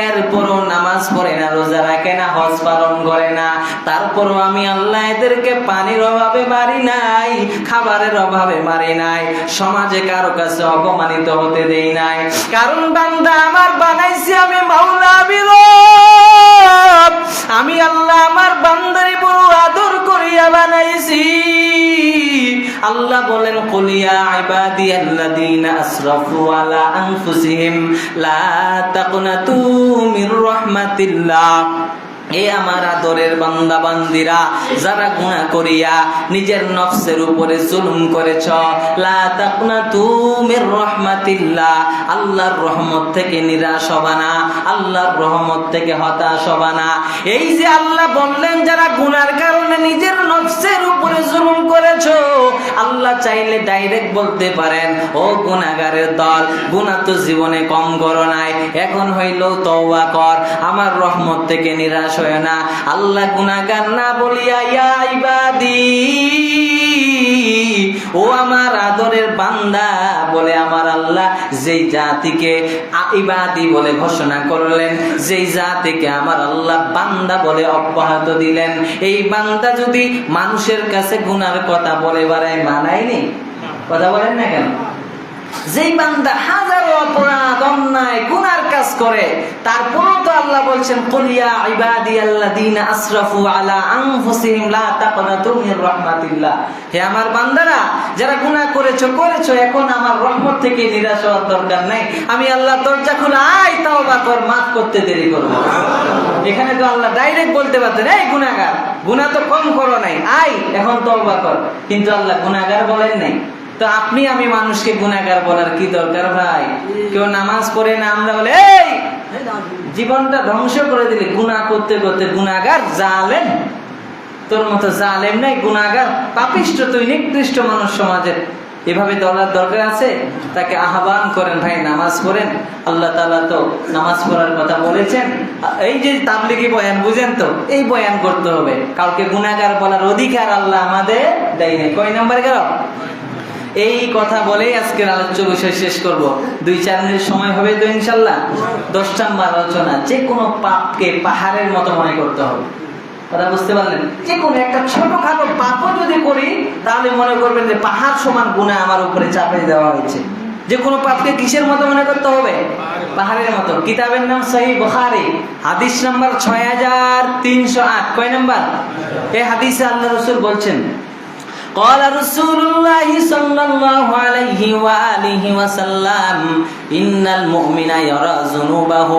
এরপরও নামাজ পড়ে না, রোজা রাখে না, হজ পালন করে না, তারপরও আমি আল্লাহ এদেরকে পানির অভাবে মারি নাই, খাবারের অভাবে মারি নাই, সমাজে কারো কাছে অপমানিত হতে দেই নাই। কারণ বান্দা আমার বানাইছি আমি মাওলা বিরব, আমি আল্লাহ আমার বান্দারে বড় আদর করিয়া বানাইছি। আল্লাহ বলেন, কুল ইয়া ইবাদিয়াল্লাযীনা আসরাফু আলা আনফুসিহিম লা তাকনাতু মির রাহমাতিল্লাহ। এ আমার আদরের বান্দা বান্দিরা, যারা গুনাহ করিয়া নিজের নফসের উপরে জুলুম করেছ, লা তাকনাতু মির রাহমাতিল্লাহ, আল্লাহর রহমত থেকে নিরাশ হবা না, আল্লাহর রহমত থেকে হতাশ হবা না। এই যে আল্লাহ বললেন, যারা গুনার কারণে নিজের নফসের উপরে জুলুম করেছো, আল্লাহ চাইলে ডাইরেক্ট বলতে পারেন, ও গুনাহগারের দল, গুনাহ তো জীবনে কম করো নাই, এখন হইল তওবা কর, আমার রহমত থেকে নিরাশ হয় না। আল্লাহ গুনাহগার না বলিয়া ইয়া ইবাদি, ও আমার আদরের বান্দা বলে আমার আল্লাহ যেই জাতিকে ইবাদি বলে ঘোষণা করলেন, যেই জাতিকে আমার আল্লাহ বান্দা বলে অব্যাহত দিলেন, এই বান্দা যদি মানুষের কাছে গুনার কথা বলে বেড়ায়, মানায়নি? কথা বলেন না কেন? যেই বান্দা হাজারো অপরাধ, অন্যায়, গুনার কাজ করে, তারপরও তো আল্লাহ বলছেন কুল ইয়া ইবাদিয়াল্লাযীনা আসরাফু আলা আনফুসিহিম লা তাকনাতু মির রাহমাতিল্লাহ। হে আমার বান্দারা, যারা গুনাহ করেছো, এখন আমার রহমত থেকে নিরাশ হওয়ার দরকার নাই। আমি আল্লাহ দরজা খুলে আয় তাওবা কর, মাফ করতে দেরি করব। এখানে তো আল্লাহ ডাইরেক্ট বলতে পারতেন, এই গুনাহগার, গুনাহ তো কম করো নাই, আয় এখন তওবা কর, কিন্তু আল্লাহ গুনাহগার বলেন নাই। তো আপনি আমি মানুষকে গুনাহগার বলার কি দরকার ভাই? কেউ নামাজ পড়ে না, আমরা বলে এই জীবনটা ধ্বংস করে দিলে, গুনাহ করতে করতে গুনাহগার, জালেম। তোর মতো জালেম নাই, গুনাহগার, পাপিষ্ঠ, তুই নিকৃষ্ট মানুষ সমাজের। এভাবে বলার দরকার আছে? তাকে আহ্বান করেন, ভাই নামাজ পড়েন। আল্লাহ তাআলা তো নামাজ পড়ার কথা বলেছেন। এই যে তাবলীগী বয়ান, বুঝেন তো, এই বয়ান করতে হবে। কাউকে গুনাহগার বলার অধিকার আল্লাহ আমাদের দেয় নাই। কয় নাম্বার গেল? এই কথা বলেই আজকের আলোচ্য বিষয় শেষ করব। 2-4 মিনিট সময় হবে তো ইনশাল্লাহ। 10 নম্বর আলোচনা, যে কোনো পাপকে পাহাড়ের মতো মনে করতে হবে। কথা বুঝতে পারলেন? যে কোনো একটা ছোটখাটো পাপও যদি করি, তাহলে মনে করবেন যে পাহাড় সমান গুনাহ আমার উপরে চাপিয়ে দেওয়া হয়েছে। যে কোনো পাপকে কিসের মতো মনে করতে হবে? পাহাড়ের মতো। কিতাবের নাম সহিহ বুখারী, হাদিস নাম্বার 6308। কয় নাম্বার? এই হাদিসে আল্লাহ রাসূল বলছেন, قال رسول الله صلى الله عليه وآله وسلم إن المؤمن يرى ذنوبه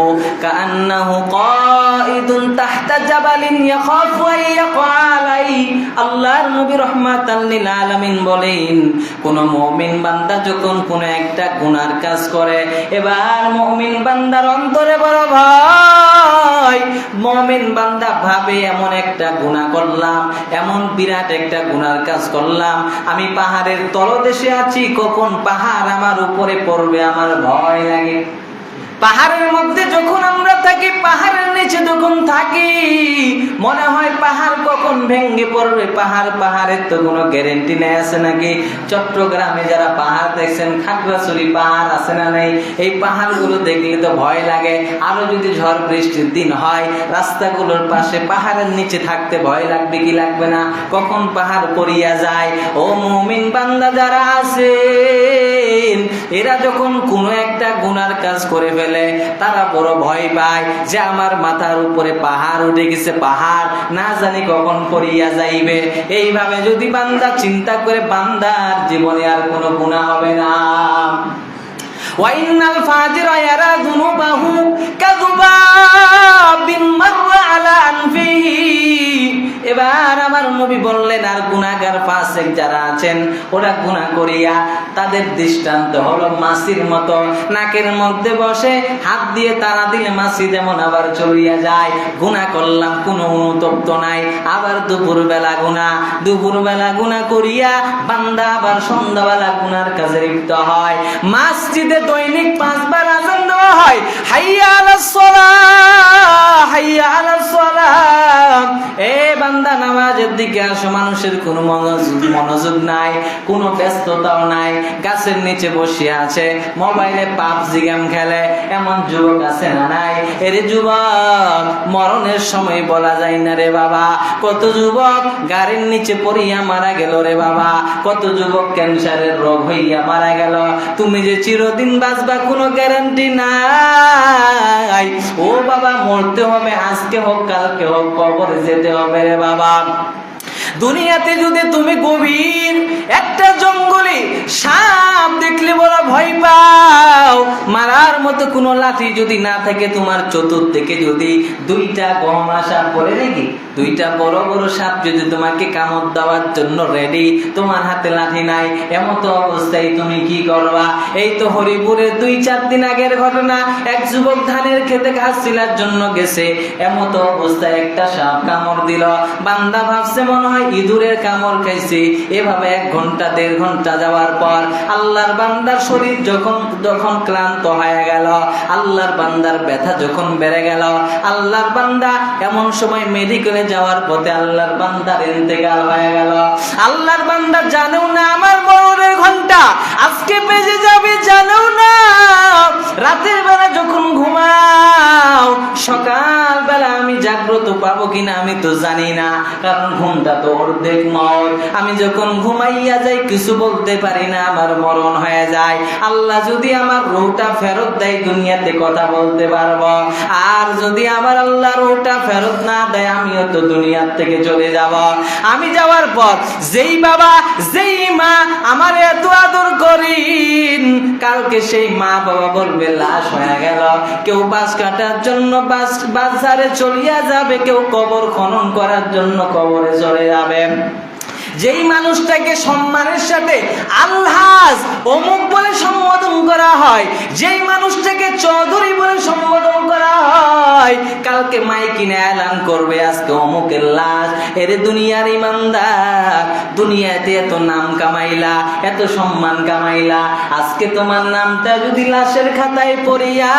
كأنه قائد تحت جبل يخاف أن يقع عليه। আল্লাহর নবী রাহমাতাল লিল আলামিন বলেন, কোন মুমিন বান্দা যখন কোন একটা গুনার কাজ করে, এবার মুমিন বান্দার অন্তরে বড় ভয়। মুমিন বান্দা ভাবে, এমন একটা গুনাহ করলাম, এমন বিরাট একটা গুনার কাজ করলাম, আমি পাহাড়ের তলদেশে আছি, কখন পাহাড় আমার উপরে পড়বে আমার ভয় লাগে। পাহাড়ের মধ্যে যখন আমরা থাকি, পাহাড়ের নিচে যখন থাকি, মনে হয় পাহাড় কখন ভেঙে পড়বে। পাহাড়ের তো কোনো গ্যারেন্টি নেই, আছে নাকি? চট্টগ্রামে যারা পাহাড় দেখছেন, খাগড়াছড়ি পাহাড় আছে না নেই? এই পাহাড়গুলো দেখলে তো ভয় লাগে। আরো যদি ঝড় বৃষ্টির দিন হয়, রাস্তাগুলোর পাশে পাহাড়ের নিচে থাকতে ভয় লাগবে কি লাগবে না? কখন পাহাড় পড়িয়া যায়। ও মুমিন বান্দা যারা আছেন, এরা যখন কোনো একটা গুনার কাজ করে ফেলে, তারা বড় ভয় পায় যে আমার মাথার উপরে পাহাড় উঠে গেছে, পাহাড় না জানি কখন পড়িয়া যাইবে। এইভাবে যদি বান্দা চিন্তা করে, বান্দার জীবনে আর কোনো গুনাহ হবে না। ওয়াইনাল ফাজিরা ইয়ারা যুনুবাহু কাযুবাবিন মাররা আলা আনফিহি। এবার আমার নবী বললেন, আর গুনাহগার ফাসিক যারা আছেন, ওরা গুনাহ করিয়া তাদের দৃষ্টান্ত হলো মাছির মতো, নাকের মধ্যে বসে হাত দিয়ে তারা দিলে মাছি যেমন আবার চলিয়া যায়। গুনাহ করলাম, কোনো অনুতপ্ত নাই, আবার দুপুরবেলা গুনাহ করিয়া বান্দা আবার সন্ধ্যাবেলা গুনার কাজে লিপ্ত হয়। মসজিদে দৈনিক 5 বার আযান দেওয়া হয়, হাইয়া আলাস সালাহ, হাইয়া আলাস সালাহ। এ বান্দা নামাজের দিকে আসো। মানুষের কোনো মনোযোগ নাই, কোনো ব্যস্ততাও নাই, গাছের নিচে বসে আছে, মোবাইলে পাবজি গেম খেলে। এমন যুবক আছে না নাই? এরে যুবক, মরণের সময় বলা যায় না রে বাবা। কত যুবক গাড়ির নিচে পড়িয়া মারা গেল রে বাবা, কত যুবক ক্যান্সারের রোগ হইয়া মারা গেল। তুমি যে চিরদিন বাঁচবা কোনো গ্যারান্টি নাই। ও বাবা, মরতে হবে, আজকে হোক কালকে হোক, কবরে যেতে হবে রে বাবা। দুনিয়াতে যদি তুমি গভীর একটা জঙ্গলে সাপ দেখলে বড় ভয় পাও, মারার মতো কোনো লাঠি যদি না থাকে তোমার চতুর্দিকে, যদি 2টা গহমা সাপ পড়ে নাকি, 2টা বড় বড় সাপ যদি তোমাকে কামড় দেওয়ার জন্য রেডি, তোমার হাতে লাঠি নাই, এমতো অবস্থায় তুমি কি করবা? এই তো হরিপুরে 2-4 দিন আগের ঘটনা। এক যুবক ধানের খেতে ঘাস ছিলার জন্য গেছে, এমতো অবস্থায় একটা সাপ কামড় দিল। বান্দা ভাবছে মনে হয় ইঁদুরের কামড় খাইছে। এভাবে 1 ঘন্টা 1.5 ঘন্টা যাওয়ার পর আল্লাহর বান্দার শরীর যখন ক্লান্ত হয়ে গেল, আল্লাহর বান্দার ব্যথা যখন বেড়ে গেল, আল্লাহর বান্দা এমন সময় মেডিকেলে যাওয়ার পথে আল্লাহর বান্দার ইন্তেকাল হয়ে গেল। আল্লাহর বান্দা জানেও না আমার মরণের ঘন্টা আজকে বেজে যাবে, জানেও না। রাতের বেলা যখন ঘুমাও, সকাল বেলা আমি জাগ্রত পাবো কিনা আমি তো জানি না, কারণ ঘুমটা তো অর্ধেক মওত। আমি যখন ঘুমাইয়া যাই কিছু বলতে পারি না, আমার মরণ হয়ে যায়। আল্লাহ যদি আমার রূহটা ফেরত দেয় দুনিয়াতে কথা বলতে পারবো, আর যদি আমার আল্লাহ রূহটা ফেরত না দেয় আমিও তো দুনিয়ার থেকে চলে যাব। আমি যাওয়ার পর যেই বাবা যেই মা আমার এত আদর করেন, কালকে সেই মা বাবা বলবে লাশ হয়ে গেল। কেউ বাস কাটার জন্য বাজারে চলিয়া যাবে, কেউ কবর খনন করার জন্য কবরে চলে যাবে। যেই মানুষটাকে সম্মানের সাথে আলহাজ অমুক বলে সম্বোধন করা হয়, যেই মানুষটাকে চৌধুরী বলে সম্বোধন করা হয়, কালকে মাইকিনে এলান করবে আজকে অমুকের লাশ। এর দুনিয়ার ইমানদার, দুনিয়াতে এত নাম কামাইলা, এত সম্মান কামাইলা, আজকে তোমার নামটা যদি লাশের খাতায় পড়িয়া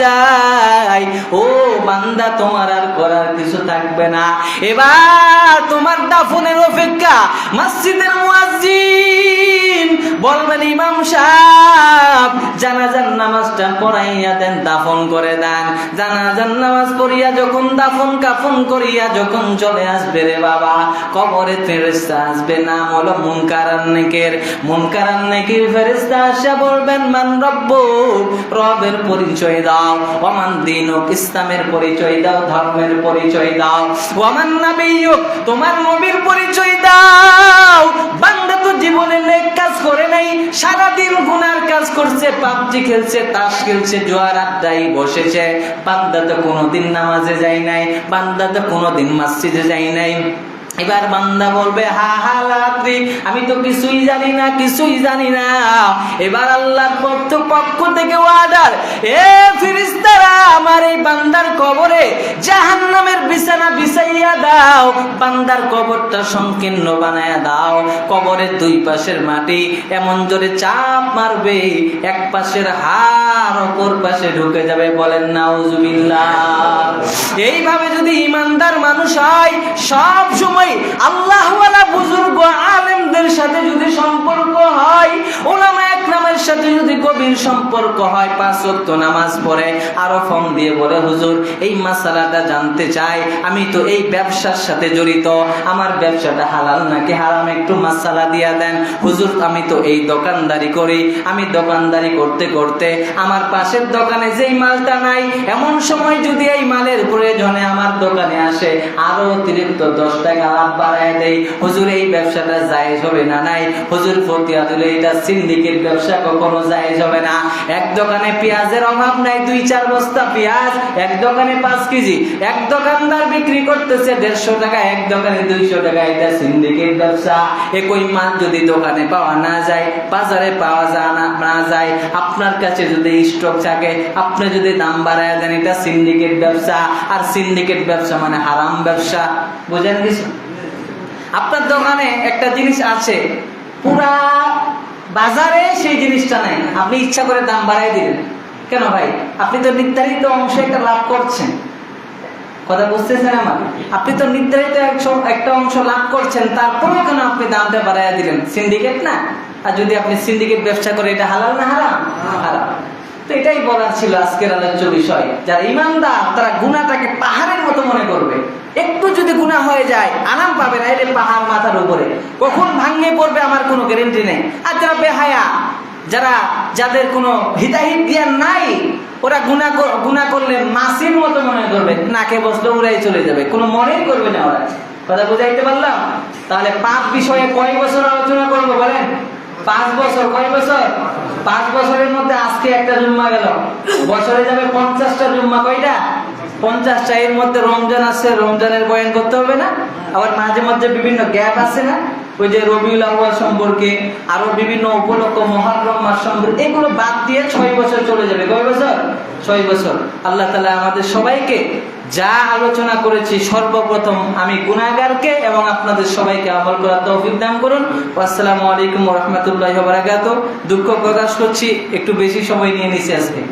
যায়, ও বান্দা তোমার আর করার কিছু থাকবে না। এবার তোমার দাফনের অপেক্ষা। মসজিদের মুয়াজ্জিন বলবেন ইমাম সাহেব জানাজার নামাজটা পড়াইয়া দেন, দাফন করে দেন। জানাজার নামাজ পড়িয়া যখন দাফন কাফন করিয়া যখন চলে আসবে রে বাবা, কবরে ফেরেশতা আসবে, নাম হলো মুনকার আর নেকির। মুনকার আর নেকির ফেরেশতা আসা বলবেন মান রব্বুক, রবের পরিচয় দাও। ওমান দীনুক, ইসলামের পরিচয় দাও, ধর্মের পরিচয় দাও। ওমান নাবিয়ুক, তোমার নবীর পরিচয় দাও। বান্দা তো জীবনে নেক কাজ করে নাই, সারাদিন গুনার কাজ করছে, পাবজি খেলছে, তাস খেলছে, জুয়ার আড্ডায় বসেছে। বান্দা তো কোনোদিন নামাজে যায় নাই, বান্দা তো কোনোদিন মসজিদে যায় নাই। এবার বান্দা বলবে হা হা রাত্রি, আমি তো কিছুই জানি না, কিছুই জানি না। এবার আল্লাহর পক্ষ থেকে ওয়াদার, এ ফেরেশতারা আমার এই বান্দার কবরে জাহান্নামের বিছানা বিছাইয়া দাও, বান্দার কবরটা সংকীর্ণ বানায়া দাও। কবরের দুই পাশের মাটি এমন জোরে চাপ মারবে, এক পাশের হাড় অপর পাশে ঢুকে যাবে। বলেন নাউজুবিল্লাহ। এইভাবে যদি ইমানদার মানুষ হয়, সব সময় আল্লাহওয়ালা বুজুর্গ আলেমদের সাথে যদি সম্পর্ক হয়, উলামা একরামের সাথে যদি গভীর সম্পর্ক হয়, 5 ওয়াক্ত নামাজ পড়ে, আরো ফোন দিয়ে বলে হুজুর এই মাসালাটা জানতে চাই, আমি তো এই ব্যবসার সাথে জড়িত, আমার ব্যবসাটা হালাল নাকি হারাম, একটু মাসালা দিয়া দেন। হুজুর আমি তো এই দোকানদারি করি, আমি দোকানদারি করতে করতে আমার পাশের দোকানে যেই মালটা নাই, এমন সময় যদি এই মালের প্রয়োজনে আমার দোকানে আসে, আরো অতিরিক্ত 10 টাকা লাভ বাড়ায় দেই। হুজুর এই ব্যবসাটা জায়েজ হবে না? নাই। হুজুর ফতিয়া দিলে এটা সিন্ডিকেট ব্যবসা, কখনো জায়েজ হবে না। এক দোকানে পেঁয়াজের অভাব নাই, 2-4 বস্তা পেঁয়াজ, এক দোকানে 5 কেজি, এক দোকানদার বিক্রি করতেছে 150 টাকা, এক দোকানে 200 টাকা, এটা সিন্ডিকেট ব্যবসা। একই মাল যদি দোকানে পাওয়া না যায়, বাজারে পাওয়া না যায়, আপনার কাছে যদি স্টক থাকে, আপনি যদি দাম বাড়ায় দেন, এটা সিন্ডিকেট ব্যবসা। আর সিন্ডিকেট ব্যবসা মানে হারাম ব্যবসা। বুঝেন কিছু? আপনার দোকানে একটা জিনিস আছে, পুরা বাজারে সেই জিনিসটা নাই, আপনি ইচ্ছা করে দাম বাড়াই দিলেন কেন ভাই? আপনি তো নির্ধারিত অংশে একটা লাভ করছেন, কথা বুঝতেছেন আমার? আপনি তো নির্ধারিত একটা অংশ লাভ করছেন, তারপরে কেন আপনি দামটা বাড়াইয়া দিলেন? সিন্ডিকেট না? আর যদি আপনি সিন্ডিকেট ব্যবসা করে, এটা হালাল না হারাম? হারাম। তো এটাই বলার ছিল আজকের আলোচ্য বিষয়। যারা ইমানদার তারা গুনাহটাকে পাহাড়ের মতো মনে করবে। একটু যদি গুনাহ হয়ে যায় আরাম পাবে না, এটা পাহাড় মাথার উপরে, কখন ভাঙে পড়বে আমার কোনো গ্যারান্টি নেই। আর যারা বেহায়া, যাদের কোনো হিতাহিত জ্ঞান নাই, ওরা গুনাহ করলে মাসির মতো মনে করবে, নাকে বসলে উড়াই চলে যাবে, কোনো মনেই করবে না ওরা। কথা বুঝাইতে পারলাম? তাহলে পাপ বিষয়ে কয় বছর আলোচনা করবো বলেন? 5 বছর। কয় বছর? 5 বছরের মধ্যে আজকে একটা জুম্মা গেল, বছরে যাবে 50টা জুম্মা। কয়টা? 50টা। এর মধ্যে রমজান আছে, রমজানের বয়ান করতে হবে না? আবার মাঝে মধ্যে বিভিন্ন গ্যাপ আছে না, ওই যে রবিউল আউয়াল সম্পর্কে, আরো বিভিন্ন উপলক্ষ, মুহররম মাস সম্পর্কে, এগুলো বাদ দিয়ে 6 বছর চলে যাবে। কয় বছর? 6 বছর। আল্লাহ তাআলা আমাদের সবাইকে যা আলোচনা করেছি, সর্বপ্রথম আমি গুনাহগারকে এবং আপনাদের সবাইকে আমল করার তৌফিক দান করুন। আসসালামু আলাইকুম ওয়া রাহমাতুল্লাহি ওয়া বারাকাতুহু। দুঃখ প্রকাশ করছি, একটু বেশি সময় নিয়ে নিছি আজকে।